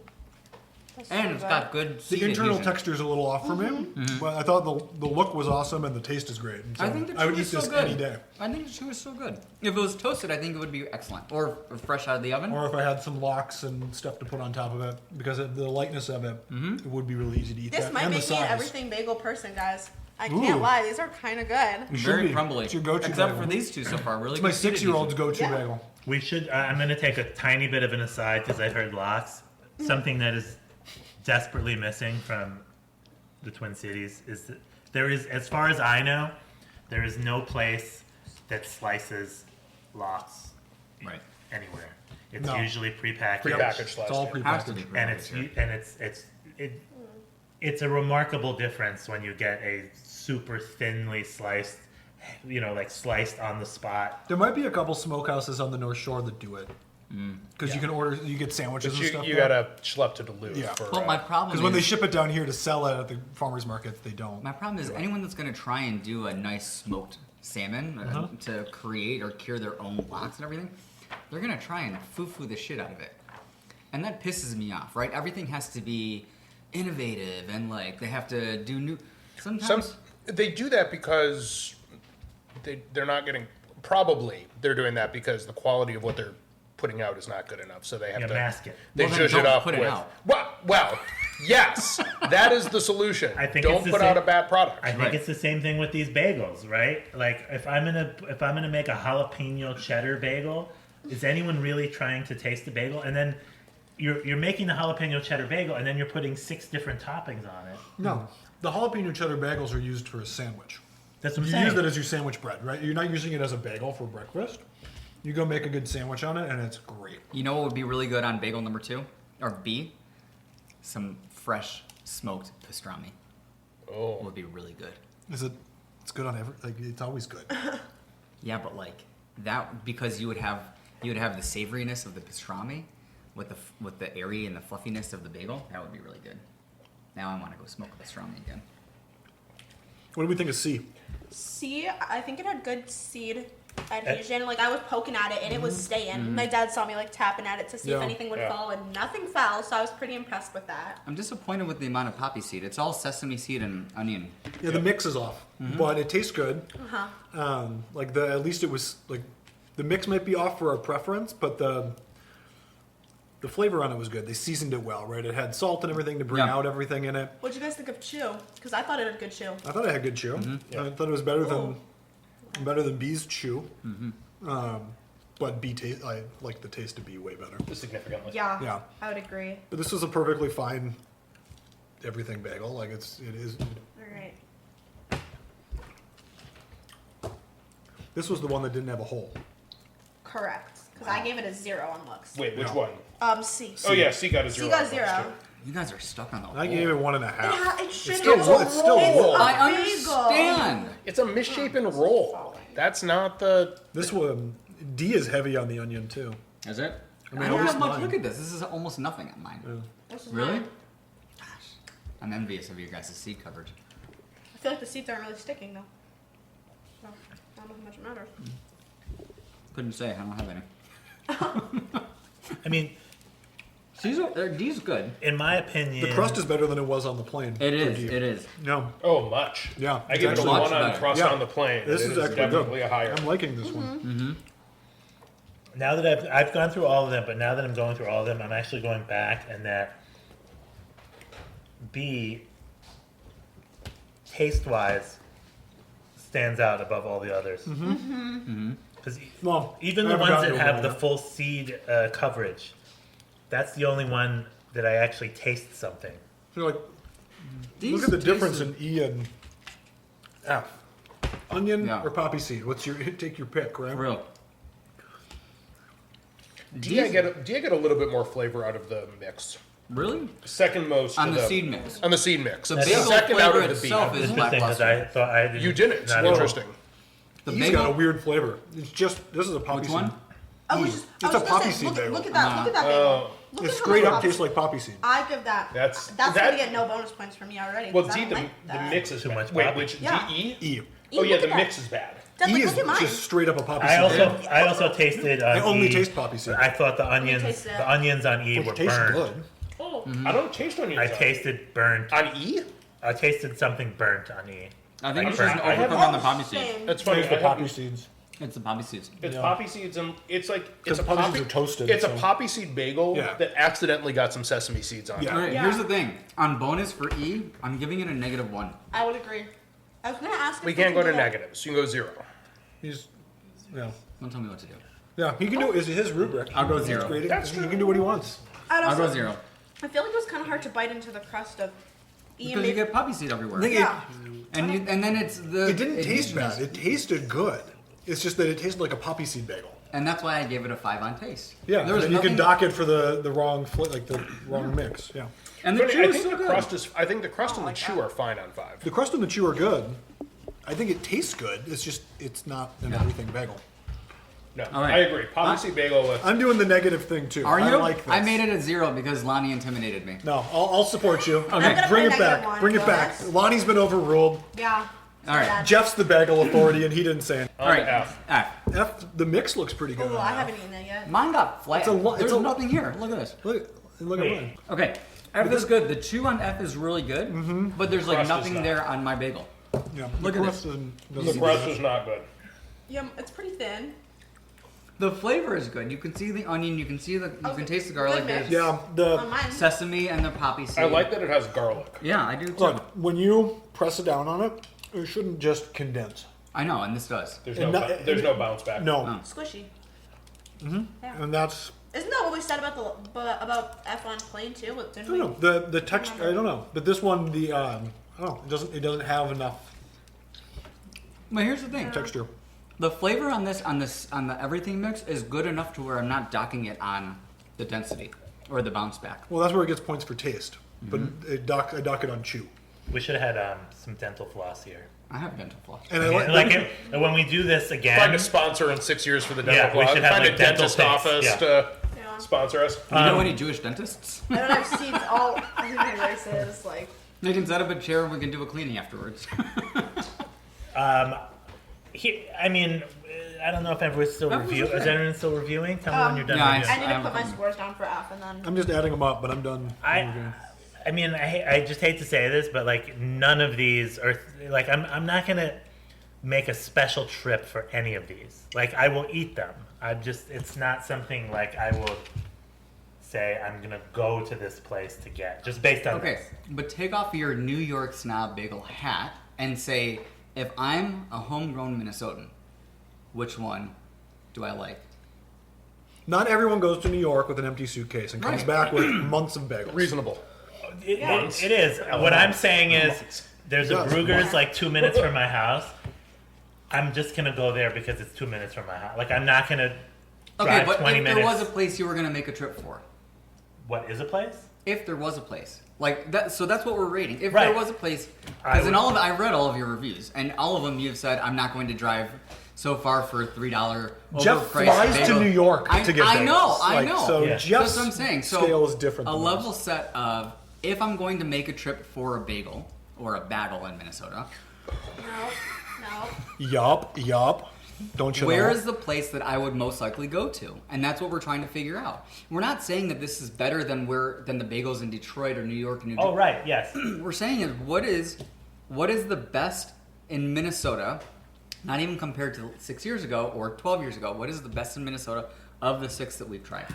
That's And so it's good. got good The seed internal adhesion. texture is a little off for me, but I thought the look was awesome and the taste is great. And so I think the I would chew eat is so this good. any day. I think the chew is so good. If it was toasted, I think it would be excellent. Or fresh out of the oven. Or if I had some lox and stuff to put on top of it, because of the lightness of it, it would be really easy to eat This that. might and make the me an size. everything bagel person, guys. I Ooh. can't lie; these are kind of good. It should Very be. crumbly. It's your go-to Except bagel. for these two so far. Really It's my good seed 6-year-old's adhesion. go-to Yeah. bagel. We should. I'm going to take a tiny bit of an aside because I heard lox. Something that is desperately missing from the Twin Cities is that there is, as far as I know, there is no place that slices lox Right. anywhere. It's No. usually prepackaged. Prepackaged It's slice. all yeah. Has to be prepackaged. and it's a remarkable difference when you get a super thinly sliced, like sliced on the spot. There might be a couple smokehouses on the North Shore that do it. Because you can order, you get sandwiches But and stuff. you gotta schlep to Duluth Yeah. for. Well, my problem Because is when they ship it down here to sell it at the farmers markets, they don't. my problem is anyone that's going to try and do a nice smoked salmon to create or cure their own lox and everything, they're going to try and foo-foo the shit out of it, and that pisses me off. Right? Everything has to be innovative and like they have to do new. Sometimes They do that because they're not getting. Probably they're doing that because the quality of what they're putting out is not good enough, so they have to mask it. They Well, then zhuzh it don't up put it with. out. Well, yes, that is the solution. I think Don't it's the put same- out a bad product. I think Right. it's the same thing with these bagels, right? Like if I'm gonna make a jalapeno cheddar bagel, is anyone really trying to taste the bagel? And then you're making the jalapeno cheddar bagel, and then you're putting 6 different toppings on it. No. The jalapeno cheddar bagels are used for a sandwich. That's what I'm You saying. use that as your sandwich bread, right? You're not using it as a bagel for breakfast. You go make a good sandwich on it, and it's great. you know what would be really good on bagel number 2 or B? Some fresh smoked pastrami Oh, would be really good. Is it? It's good on every. Like it's always good. Yeah, but like that because you would have the savoriness of the pastrami with the airy and the fluffiness of the bagel. That would be really good. Now I want to go smoke a pastrami again. What do we think of C? See, I think it had good seed adhesion. Like I was poking at it and it was staying. My dad saw me like tapping at it to see if Yeah. anything would Yeah. fall, and nothing fell. So I was pretty impressed with that. I'm disappointed with the amount of poppy seed. It's all sesame seed and onion. Yeah, the mix is off, but it tastes good. Uh-huh. Like at least it was like the mix might be off for our preference, but the flavor on it was good. They seasoned it well, right? It had salt and everything to bring Yeah. out everything in it. What'd you guys think of chew? Because I thought it had good chew. I thought it had good chew. Yeah. I thought it was better than B's chew. But I like the taste of B way better. significantly. Yeah. Yeah. I would agree. But this was a perfectly fine everything bagel. Like it is. All right. This was the one that didn't have a hole. Correct. Because I gave it a 0 on looks. Wait, which Yeah. one? C. Oh yeah, C got a 0. C got on those 0. too. You guys are stuck on the. I gave it 1.5. It should still have roll- it's still roll. I bagel. understand. It's a misshapen roll. That's not the. This one, D is heavy on the onion too. Is it? I mean, I at don't least have much. mine. Look at this. This is almost nothing on mine. This is Really? mine. Gosh, I'm envious of your guys' seed coverage. I feel like the seeds aren't really sticking though. So I don't know how much it matters. Couldn't say. I don't have any. I mean, D's good. in my opinion, The crust is better than it was on the plane. It for is. D. It is. No, Oh, much. Yeah, I it's give it a actually 1 much on better. crust Yeah. on the plane. this It is actually definitely good. a higher. I'm liking this one. now that I've gone through all of them, but now that I'm going through all of them, I'm actually going back, and that B, taste-wise, stands out above all the others. Because Well, even I the haven't ones that gotten to have one the yet. full seed coverage, that's the only one that I actually taste something. So like, D's look at the tastes- difference in E and F. Onion Yeah. or poppy seed? What's your take your pick, right? For real. D, I get a little bit more flavor out of the mix. Really? Second most On to the seed mix. On the seed mix. The It's bagel second out flavor of the bean. itself is Interesting, because I thought I didn't. You didn't. not Well, even- interesting. The He's bagel. got a weird flavor. It's just this is a poppy Which seed. one? I was Ease. just, It's I a was gonna poppy say, seed look, bagel. look at that. Look at that bagel. Look It at straight how up much tastes like poppy seed. I give that. That's- That's that- gonna get no bonus points from me already. Well, 'cause I D, don't the like that. mix is Too bad. much Wait, poppy. which Yeah. D-E? E. Oh, yeah, look the at mix that. is bad. Dad, E look is at mine. just straight up a poppy I seed. also tasted. I only E, taste poppy seed. I thought the taste it. onions on E Which were tastes burned. good. Oh. I don't taste onions. I on- tasted burnt. on E. I tasted something burnt on E. I think Like it's just an burnt- I have overcoat on the poppy seed. Same. That's funny. It's the I poppy haven't- seeds. It's the poppy seeds. It's Yeah. poppy seeds and it's like it's Because a poppy poppy seeds are toasted, It's so- a poppy seed bagel Yeah. that accidentally got some sesame seeds on it. Yeah. All right, Yeah. here's the thing. On bonus for E, I'm giving it a -1. I would agree. I was gonna ask. If We can't go to can do that. negatives. You can go 0. He's, yeah, Don't tell me what to do. yeah. He can do is his rubric. I'll go He's 0. grading. That's He true. can do what he wants. I'd I'll also, go 0. I feel like it was kind of hard to bite into the crust of. Because you get poppy seed everywhere. I think Yeah. And then it's the. it didn't taste hinders. bad. It tasted good. It's just that it tasted like a poppy seed bagel. And that's why I gave it a 5 on taste. Yeah, There was then you can nothing- dock it for the wrong like the wrong mix. Yeah, And the But chew I is think still the good. crust is. I think the crust and the like chew that. are fine on 5. the crust and the chew are good. I think it tastes good. It's just it's not an everything bagel. No, All right. I agree. Poppy seed bagel with. I'm doing the negative thing too. Are I you? like this. I made it a 0 because Lonnie intimidated me. No, I'll support you. I'm gonna Bring put it a back. -1 Bring it back. bonus. Lonnie's been overruled. Yeah. All right. Bad. Jeff's the bagel authority, and he didn't say anything. All right. F. F. F, the mix looks pretty good. Oh, on I that. haven't eaten it yet. Mine got flat. It's a lo- There's it's a- nothing here. Look at this. Look at Wait. mine. Okay. F is good. The chew on F is really good, but there's like Crust is nothing not. there on my bagel. Yeah, Look the at crust this. doesn't The crust is not good. Yeah, it's pretty thin. The flavor is good. You can see the onion. You can see the. You can taste the garlic. Good mix. There's Yeah, the On mine. sesame and the poppy seed. I like that it has garlic. Yeah, I do too. look when you press it down on it, it shouldn't just condense. I know, and this does. There's And no. not- There's no bounce back. No, Oh. Squishy. and that's Isn't that what we said about F on plain too? I Didn't don't know the texture. I don't know, but this one I don't know. It doesn't have enough But here's the thing. texture. The flavor on the everything mix is good enough to where I'm not docking it on the density or the bounce back. Well, that's where it gets points for taste, but I dock it on chew. We should have had some dental floss here. I have dental floss. And I Yeah, like, like it, when we do this again, Find a sponsor in 6 years for the dental Yeah, we class. should have, Find a like, dental dentist things, office yeah. to Yeah. sponsor us. You know any Jewish dentists? I don't have seeds all everything races like. They can set up a chair and we can do a cleaning afterwards. I mean, I don't know if everyone's still That was reviewing. Is okay. everyone still reviewing? Tell me when you're done Yeah, reviewing. I need I to have put a my comment. scores down for F and then. I'm just adding them up, but I'm done. I mean, I just hate to say this, but like none of these are like I'm not gonna make a special trip for any of these. Like I will eat them. It's not something like I will say I'm gonna go to this place to get just based on Okay, this. but take off your New York snob bagel hat and say, if I'm a homegrown Minnesotan, which one do I like? Not everyone goes to New York with an empty suitcase and comes Right. back with months of bagels. Reasonable. It is. What I'm saying is, there's a Yes. Bruegger's like 2 minutes from my house. I'm just gonna go there because it's 2 minutes from my house. Like I'm not gonna Okay, drive but 20 if minutes. there was a place you were gonna make a trip for, What is a place? if there was a place like that, so that's what we're rating. If Right. there was a place, I because in would- all of I read all of your reviews, and all of them you've said I'm not going to drive so far for a $3 Jeff overpriced flies bagel. to New York I, to get I bagels. know, I Like, know. So Yeah. That's Jeff's what I'm saying. So scale is different. A than level ours. set of if I'm going to make a trip for a bagel or a bagel in Minnesota, No. Yup. Don't you where know? is the place that I would most likely go to? And that's what we're trying to figure out. We're not saying that this is better than the bagels in Detroit or New York or New Jersey. Oh right, yes. We're saying is what is the best in Minnesota, not even compared to 6 years ago or 12 years ago. What is the best in Minnesota of the 6 that we've tried?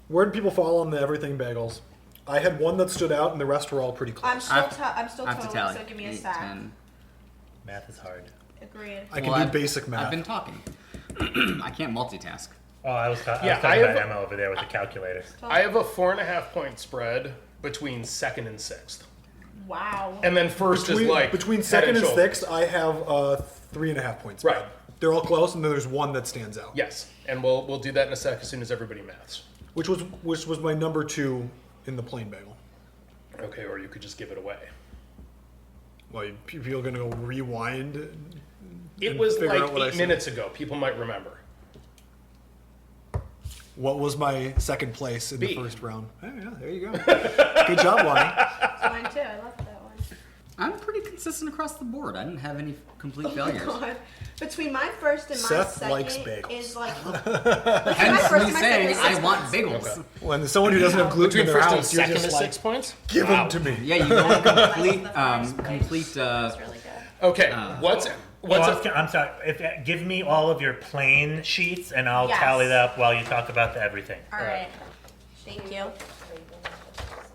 Where do people fall on the everything bagels? I had one that stood out, and the rest were all pretty close. I'm still I have to totaling, tally. so give me a 8, sec. 10. Math is hard. Agreed. I can Well, do basic math. I've been talking. I can't multitask. Oh, I was talking I about have Emma over there with the calculator. I have a 4.5 point spread between second and sixth, Wow. and then first is like between head second and shoulders. sixth, I have 3.5 points. Right. They're all close, and then there's one that stands out. Yes, and we'll do that in a sec as soon as everybody maths. Which was my number 2 in the plain bagel. Okay, or you could just give it away. Well, people are going to go rewind. It and was figure like out what I 8 said. minutes ago. People might remember. What was my second place in B. the first round? Oh, yeah, there you go. Good job, Lonnie. Mine too. I love that one. I'm pretty consistent across the board. I didn't have any complete Oh my failures. God. Between my first and my Seth second likes bagels. is like. Hence first me and my saying second is I want 6 points. bagels. When someone who doesn't have gluten Between in their first and house, you're second just is like, 6 points? give them to me. Yeah, you want complete, That's the first complete. It's really good. Okay, what's I'm sorry. Give me all of your plain sheets, and I'll Yes. tally that up while you talk about the everything. All right. Thank you.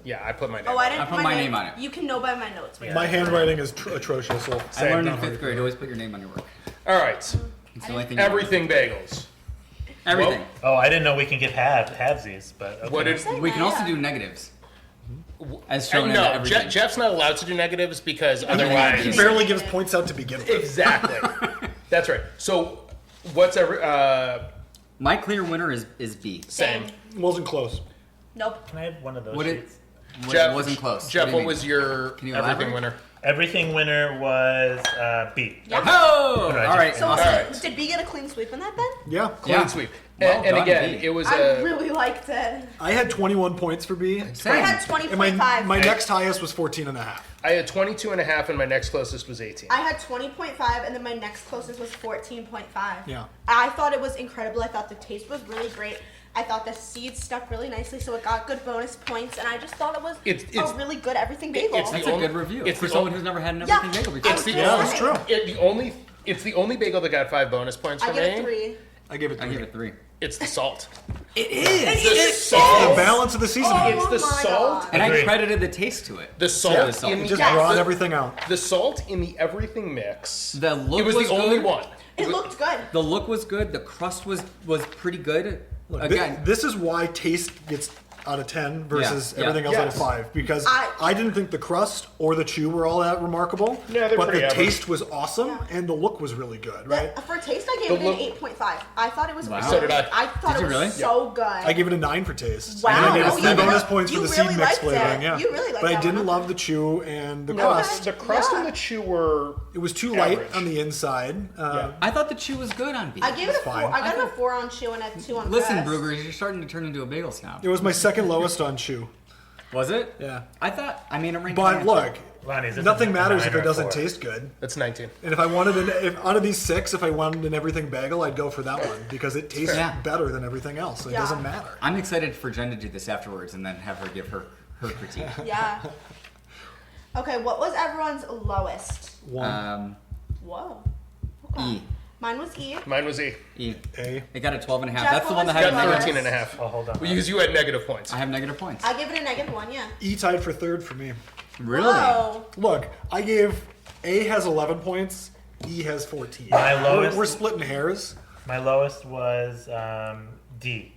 Yeah, I put my name. Oh, I didn't I put my name on it. You can know by my notes. When My you- handwriting is atrocious. So I learned in not 5th hard. grade. Always put your name on your work. All right, It's the only thing. you everything bagels. Everything. Oh, I didn't know we can give halvesies, but okay. What did? We can also do negatives. As shown in No, everything. Jeff's not allowed to do negatives because He otherwise. barely gives points out to begin with. Exactly. That's right. So, what's every My clear winner is B. same? Wasn't close. Nope. Can I have one of those What it, sheets? what wasn't close. Jeff, do you what mean? was your Can you everything elaborate? winner? Everything winner was B. Yeah. Oh! Right, All right. So All right. did B get a clean sweep in that then? Yeah. Clean Yeah. sweep. Well and done, again, B. it was I a. really liked it. I had 21 points for B. I Same. had And my 20.5. next highest was 14 and a half. I had 22 and a half, and my next closest was 18. I had 20.5, and then my next closest was 14.5. Yeah. I thought it was incredible. I thought the taste was really great. I thought the seeds stuck really nicely, so it got good bonus points, and I just thought it was It's- a really good everything bagel. it's That's the a only- good review it's for the someone only- who's never had an Yeah. everything bagel before. It's the Yeah, that's true. It's the only bagel that got 5 bonus points I for give it me. 3. I gave it I 3. give it 3. It's the salt. It is. The salt. The balance of the season. Oh It's the my salt. God. And I Agreed. credited the taste to it. The salt. Yeah, the salt. in It the, just Yes. brought the, everything out. the salt in the everything mix. The look It was the only good. one. It looked good. The look was good. The crust was pretty good. Look, Again, this is why taste gets out of 10 versus Yeah, everything else out of yes. 5. Because I- I didn't think the crust or the chew were all that remarkable. Yeah, they're but pretty the average. taste was awesome Yeah. and the look was really good, right? For taste, I gave The it look- an 8.5. I thought it was Wow. So did I. I thought Did it you was really? so good. I gave it a 9 for taste. Wow. And I gave Oh, it 3 you bonus really- points for you the really seed mix liked it. flavoring. Yeah. You really liked But I that didn't one. love the chew and the No, crust. the crust Yeah. and the chew were. It was too light Average. on the inside. I thought the chew was good on B. I gave it a 4. fine. I got it a 4 on chew and a 2 on Listen, crust. Brugers, you're starting to turn into a bagel snob. It was my second lowest on chew. Was it? Yeah. I thought. I mean, it ranked. But high on look, Lonnie, is this nothing a matters 9 if or it a doesn't 4? taste good. That's 19. And if I wanted if out of these 6, if I wanted an everything bagel, I'd go for that one because it tastes Yeah. better than everything else. So it Yeah. doesn't matter. I'm excited for Jen to do this afterwards and then have her give her critique. Yeah. Okay, what was everyone's lowest? One. Whoa. E. Mine was E. Mine was E. E. A. It got a 12 and a half. Jeff, That's the what one that was had Got a your negative. 13 and a half. Oh, hold on. Because you had negative points. I have negative points. I give it a -1, yeah. E tied for third for me. Really? Whoa. Look, I gave A has 11 points, E has 14. My lowest- We're splitting hairs. My lowest was D.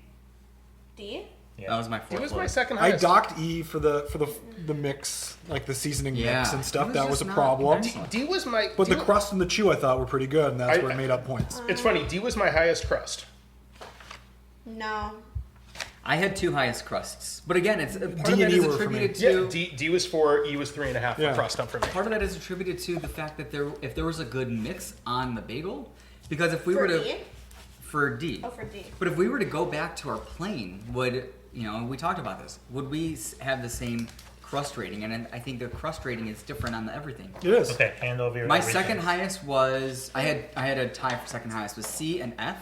D? Yeah. That was my It fourth. was my lowest. second I highest. docked E for the mix, like the seasoning Yeah. mix and It stuff. was That was just a not problem. excellent. D was my. But D the crust and the chew I thought were pretty good, and that's I- where it made up points. It's funny. D was my highest crust. No. I had 2 highest crusts, but again, it's part D of that and E is were for me. attributed to. Yeah. D was 4. E was 3.5 Yeah. for crust up for me. Part of that is attributed to the fact that if there was a good mix on the bagel, because if we For were to E? for D, Oh, for D. but if we were to go back to our plain, would we talked about this? Would we have the same crust rating? And I think the crust rating is different on the everything. It is. Okay, hand over your My everything. second highest was I had a tie for second highest was C and F,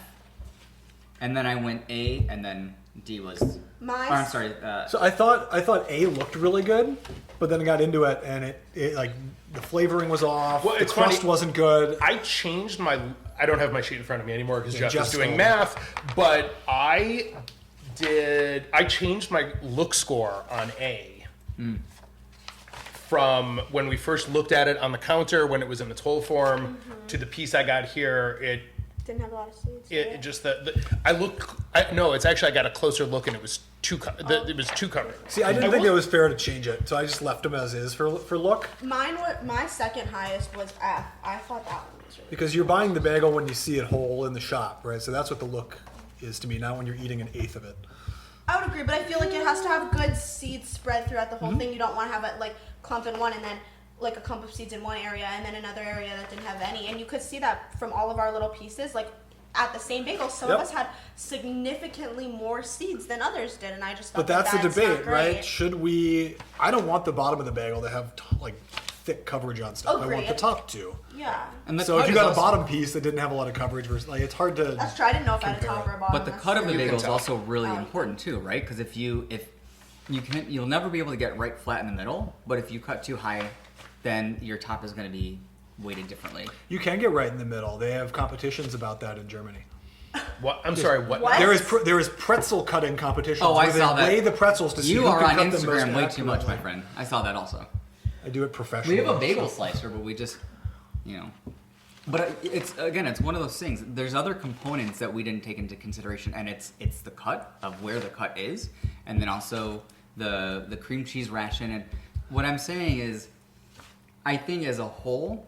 and then I went A, and then D was. Mine- Or, I'm sorry. So I thought A looked really good, but then I got into it and it like the flavoring was off. Well, the it's crust funny. wasn't good. I changed my. I don't have my sheet in front of me anymore because Yeah, Jeff Jeff's is doing phone. math. But I changed my look score on A from when we first looked at it on the counter when it was in its whole form to the piece I got here. Didn't have a lot of seeds. It just it's actually I got a closer look and it was it was too covered. See, I didn't think it was fair to change it, so I just left them as is for look. My second highest was F. I thought that one was really Because you're buying the bagel when you see it whole in the shop, right? So that's what the look is to me, not when you're eating an eighth of it. I would agree, but I feel like it has to have good seeds spread throughout the whole thing. You don't want to have it like clump in one and then like a clump of seeds in one area and then another area that didn't have any. And you could see that from all of our little pieces, like at the same bagel, some of us had significantly more seeds than others did, and I just thought But that's the not debate, great. right? Should we? I don't want the bottom of the bagel to have like thick coverage on stuff. I want the Agreed. top to. Yeah. And the So cut if you is got a also- bottom piece that didn't have a lot of coverage, versus like it's hard to. That's true. I didn't know if I had a compare top it. or a bottom. But the That's cut of the true. bagel is tell. also really Oh, important too, right? Because if you'll never be able to get right flat in the middle. But if you cut too high, then your top is going to be weighted differently. You can get right in the middle. They have competitions about that in Germany. What? I'm sorry. What? What? There is pretzel cutting competitions. Oh, I where saw they that. weigh the pretzels to see You who are can on cut them most Instagram way too much, my accurately. friend. I saw that also. I do it professionally. We have a bagel slicer, but we just, But it's one of those things. There's other components that we didn't take into consideration, and it's the cut of where the cut is, and then also the cream cheese ration. And what I'm saying is, I think as a whole,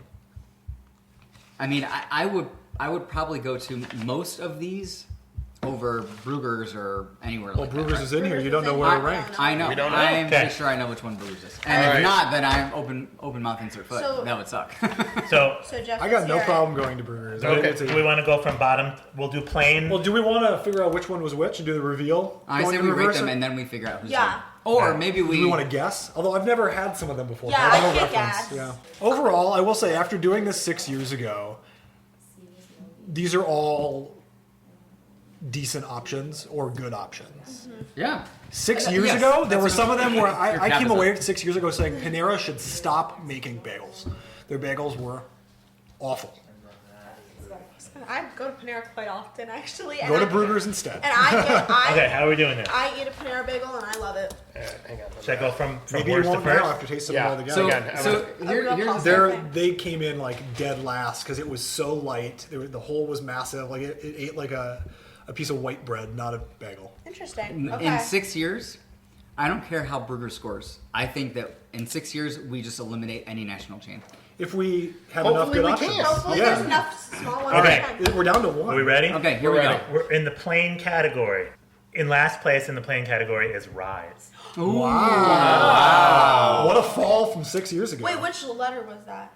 I mean, I would probably go to most of these over Brugger's or anywhere Well, like that. Brugger's right? is in here. Brugger's You don't is know in where here. it ranked. I know. We don't know. I'm Okay. pretty sure I know which one Brugger's is. And All if right. not, then I'm open mouth insert foot. So- That would suck. So, So Jeff, I got let's no hear it. problem going to Brugger's. Okay. It's do a- we want to go from bottom? We'll do plain. Well, do we want to figure out which one was which and do the reveal? I Going say in we rate reverse, them or and then we figure out who's Yeah. who. Or Okay. maybe do we we want to guess? Although I've never had some of them before. Yeah, so I have I no can't reference. guess. Yeah. Overall, I will say after doing this 6 years ago, these are all decent options or good options. Yeah. 6 years Yes, ago, there that's were some of them where Your I cap came is away up. 6 years ago saying Panera should stop making bagels. Their bagels were awful. I go to Panera quite often, actually. And Go to I- Brugger's instead. And I Okay, how are we doing this? I eat a Panera bagel and I love it. Hang on. Should I go from Maybe you worst to won't now first? after tasting Yeah. them all together. So, Again, I'm so here, real here's the positive. thing. They came in like dead last because it was so light. The hole was massive. Like it ate like a piece of white bread, not a bagel. Interesting. In Okay. 6 years, I don't care how Brugger scores. I think that in 6 years, we just eliminate any national chain. If we have enough Hopefully good we options. can. Hopefully Yeah. there's enough small ones. Okay. that We're down to one. Are we ready? Okay, here We're we go. ready. We're in the plain category. In last place in the plain category is Rise. Wow. What a fall from 6 years ago. Wait, which letter was that?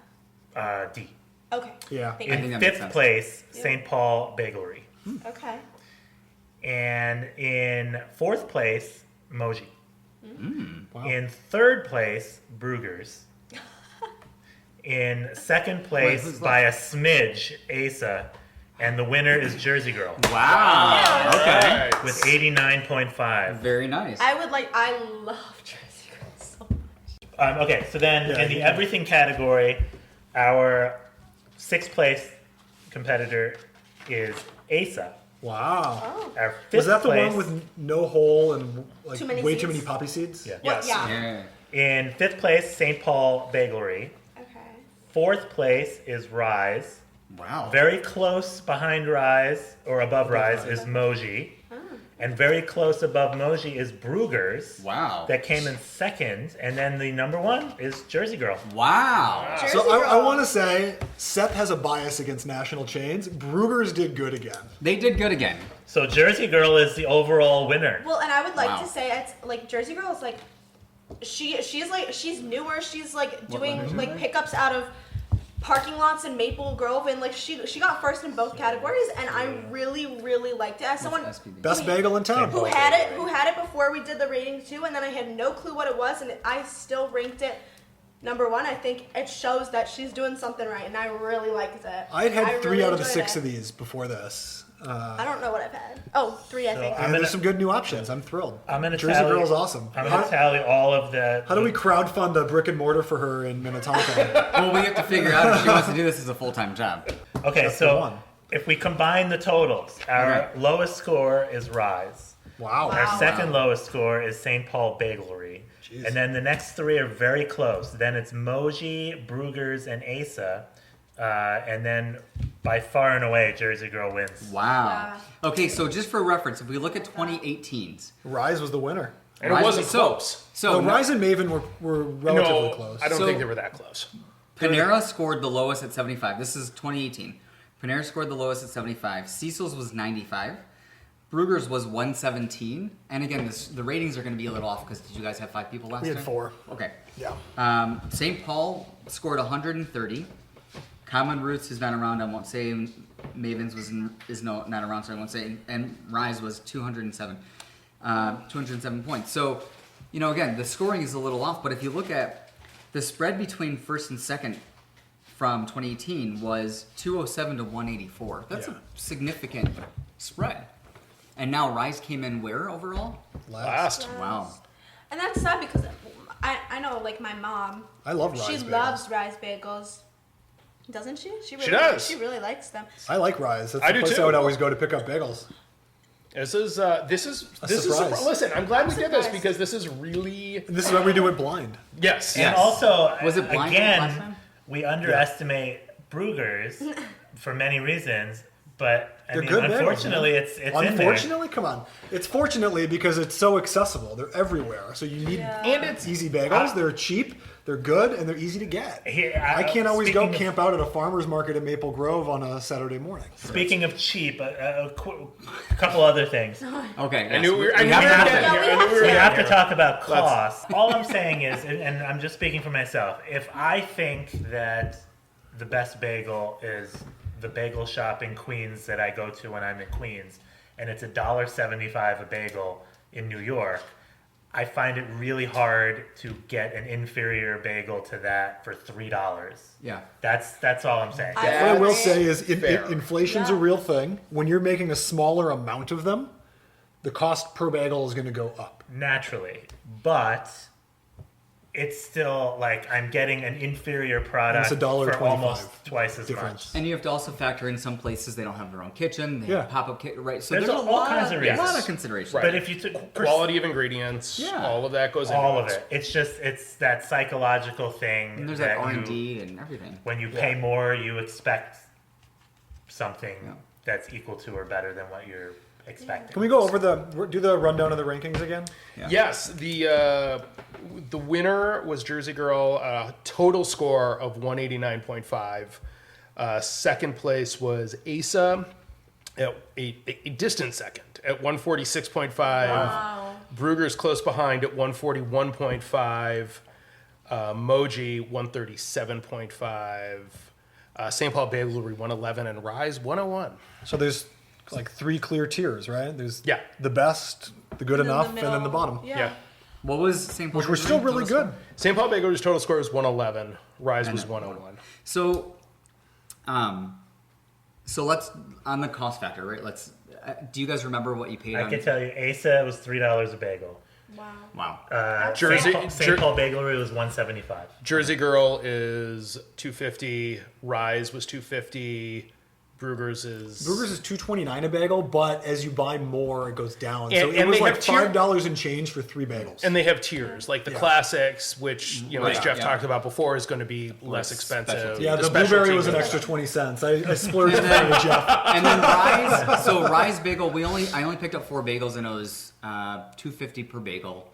D. Okay. Yeah. Thank I In think you. that makes fifth sense. place, Yeah. St. Paul Bagelery. Okay. And in fourth place, Moji. Wow. In third place, Brugger's. In second place, who's by a smidge, Asa. And the winner is Jersey Girl Wow. Okay. with 89.5. Very nice. I love Jersey Girls so much. Okay, so then Yeah, in the you- everything category, our sixth place competitor is Asa. Wow. Oh. Our fifth Was that the place, one with no hole and like Too many way too seeds? many poppy seeds? Yeah. What? Yes. Yeah. Yeah. In fifth place, St. Paul Bagelery. Okay. Fourth place is Rise. Wow. Very close behind Rise, or above Rise, is Moji. Oh. And very close above Moji is Brugger's. Wow. That came in second. And then the number one is Jersey Girl. Wow. Jersey So I Girl. want to say Seth has a bias against national chains. Brugger's did good again. They did good again. So Jersey Girl is the overall winner. Well, and I would like Wow. to say it's like Jersey Girl is like she's newer. She's like doing like pickups out of parking lots in Maple Grove, and like she got first in both categories, and I really liked it as someone SPB. Best bagel in town. who had it before we did the rating too, and then I had no clue what it was, and I still ranked it number one. I think it shows that she's doing something right, and I really liked it. I had 3 really out of the enjoyed 6 it. of these before this. I don't know what I've had. Oh, 3 I think. And there's some good new options. I'm thrilled. I'm gonna Jersey tally, Girl's awesome. I'm going to tally all of the... How do we crowdfund a brick and mortar for her in Minnetonka? Well, we have to figure out if she wants to do this as a full-time job. Okay, That's the so one. if we combine the totals, our Okay. lowest score is Rise. Wow. Wow. Our second lowest score is St. Paul Bagelery. Jeez. And then the next three are very close. Then it's Moji, Brugger's, and Asa. And then by far and away, Jersey Girl wins. Wow. Okay, so just for reference, if we look at 2018's, Rise was the winner. And it Rise- wasn't so- close. So No, Rise and Maven were relatively No, close. I don't So- think they were that close. Panera scored the lowest at 75. This is 2018. Panera scored the lowest at 75. Cecil's was 95. Brugger's was 117. And again, the ratings are going to be a little off because did you guys have 5 people last We time? had 4. Okay. Yeah. St. Paul scored 130. Common Roots is not around. I won't say. Mavens is not around, so I won't say. And Rise was 207. 207 points. So, again, the scoring is a little off. But if you look at the spread between first and second from 2018 was 207 to 184. That's a significant spread. And now Rise came in where overall? Last. Wow. And that's sad because I know, like, my mom. I love Rise She bagels. loves Rise bagels. Doesn't she? She does. She really likes them. I like Rise. That's I the do place too. I would always go to pick up bagels. This is surprise. listen, I'm glad we did this Surprise. because this is really And this is what we do it blind. yes. Yeah. And also, Was it blind last again, time? we underestimate Brugger's for many reasons, but They're good bagels, unfortunately, man. it's in there. Unfortunately, come on. It's fortunately because it's so accessible. They're everywhere. So you need And it's easy bagels. They're cheap. They're good, and they're easy to get. Here, I can't always go speaking of- camp out at a farmer's market at Maple Grove on a Saturday morning. Speaking of cheap, a couple other things. Okay. I knew we were have getting to- here. Yeah, we I knew have we were We getting have to here. talk about cost. All I'm saying is, and I'm just speaking for myself, if I think that the best bagel is the bagel shop in Queens that I go to when I'm in Queens, and it's $1.75 a bagel in New York, I find it really hard to get an inferior bagel to that for $3. Yeah. That's all I'm saying. What I will agree. say is fair. inflation's a Yeah. real thing. When you're making a smaller amount of them, the cost per bagel is going to go up. Naturally, but it's still like I'm getting an inferior product It's $1.25 for almost twice as difference. And you have to also factor in some places they don't have their own kitchen. They Yeah. have pop-up kitchen, right? So There's there's, all kinds of a reasons. lot of consideration. Right. But if you took Quality of ingredients, Yeah. all of that goes into all of it, it's that psychological thing And there's that that you, R&D and everything. when you pay more, you expect something Yeah. that's equal to or better than what you're expecting. Can we go over do the rundown of the rankings again? Yeah. Yes, the winner was Jersey Girl, total score of 189.5. Second place was Asa, at a distant second at 146.5. Wow. Brugger's close behind at 141.5. Moji 137.5. St. Paul Bagelry 111 and Rise 101. So there's like 3 clear tiers, right? There's Yeah. the best, the good And then enough, the and then the middle. bottom. Yeah. What was St. Paul? Which were still really good. St. Paul Bagelry's total score was 111. Rise was 101. So let's on the cost factor, right? Let's. Do you guys remember what you paid I on? can tell you, Asa was $3 a bagel. Wow. Wow. Jersey- St. Paul Bagelry was $1.75. Jersey Girl is 250. Rise was 250. Brugger's is Brugger's is $2.29 a bagel, but as you buy more, it goes down. So And- it and was they like have tier- $5 and change for 3 bagels. and they have tiers like the Yeah. classics, which as Right, Jeff yeah. talked about before, is going to be less expensive. specialty. yeah, the specialty blueberry was an was- extra 20 cents. I splurged for you, Jeff. And then Rise. So Rise bagel. I only picked up 4 bagels and it was $2.50 per bagel.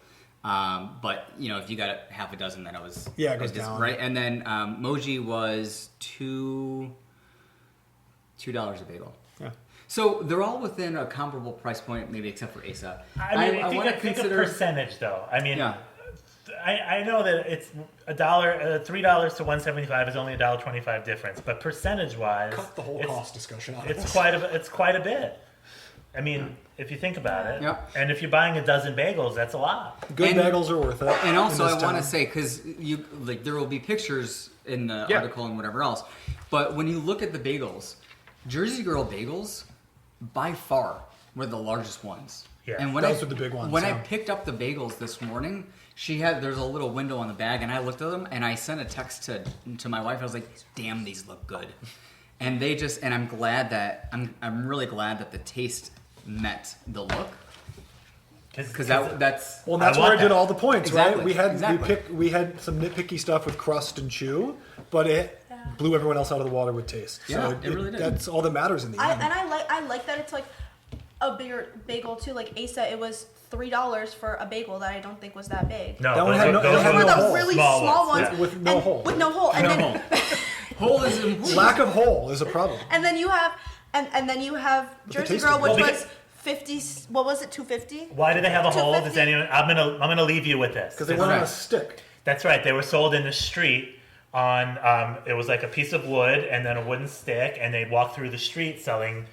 But if you got half a dozen, then it was Yeah, it goes down. right. And then Moji was $2 a bagel. Yeah. So they're all within a comparable price point, maybe except for Asa. I mean, if you wanna could think of percentage, though. I mean, Yeah. I know that it's $3 to $1.75 is only $1.25 difference, but percentage-wise, Cut the whole it's, cost discussion out of it's this. quite a bit. I mean, if you think about it, Yeah. and if you're buying a dozen bagels, that's a lot. Good And- bagels are worth it. And also, in I this want to town. say because there will be pictures in the Yeah. article and whatever else, but when you look at the bagels, Jersey Girl bagels, by far, were the largest ones. Yeah. And when Those were the big ones, When I yeah. picked up the bagels this morning, there's a little window on the bag, and I looked at them, and I sent a text to my wife. I was like, "Damn, these look good," and I'm glad that I'm really glad that the taste met the look. Because that's Well, that's I where I want did that. all the points, Exactly, right? exactly. We had some nitpicky stuff with crust and chew, but it blew everyone else out of the water with taste. Yeah, So it really did. That's all that matters in the end. I like that it's like a bigger bagel too. Like Asa, it was $3 for a bagel that I don't think was that big. No, That one those had are- no- those it had are For no the hole. really Small small ones, ones, yeah. With no and- hole. With no hole, and No then hole. Hole is important. Lack of hole is a problem. and then you have Jersey tasted Girl, good. which Well, was 50. What was it? 250. Why do they have a hole? Does 250? anyone? I'm gonna leave you with this. Because they went on a Correct. stick. That's right. They were sold in the street on. It was like a piece of wood and then a wooden stick, and they'd walk through the street selling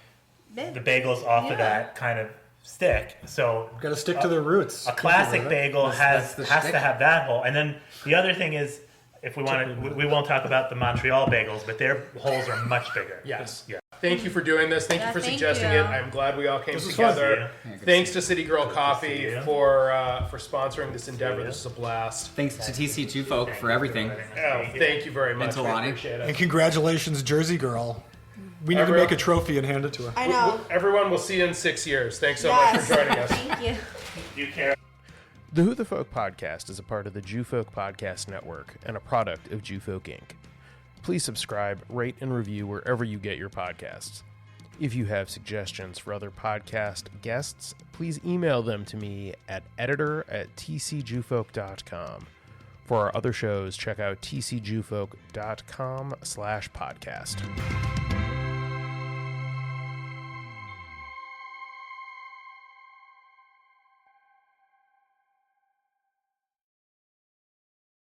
the bagels off of that kind of stick. So Got to stick to their roots. a classic bagel That's the has shtick. to have that hole. And then the other thing is, if we want to, we won't talk about the Montreal bagels, but their holes are much bigger. Yes. Yeah. Thank you for doing this. Thank you for thank suggesting you. it. I'm glad we all came This was fun. together. Yeah, good to Thanks see to City Girl Coffee you. for sponsoring this endeavor. you. This is a blast. Thanks to TC Jewfolk for everything. Oh, thank you very much. And to We Lonnie. appreciate And it. congratulations, Jersey Girl. We need to Everyone- make a trophy and hand it to her. I know. Everyone, we'll see you in 6 years. Thanks so much Yes. for joining us. Thank you. You care. The Who the Folk podcast is a part of the Jewfolk Podcast Network and a product of Jewfolk Inc. Please subscribe, rate, and review wherever you get your podcasts. If you have suggestions for other podcast guests, please email them to me at editor@tcjewfolk.com. For our other shows, check out tcjewfolk.com/podcast.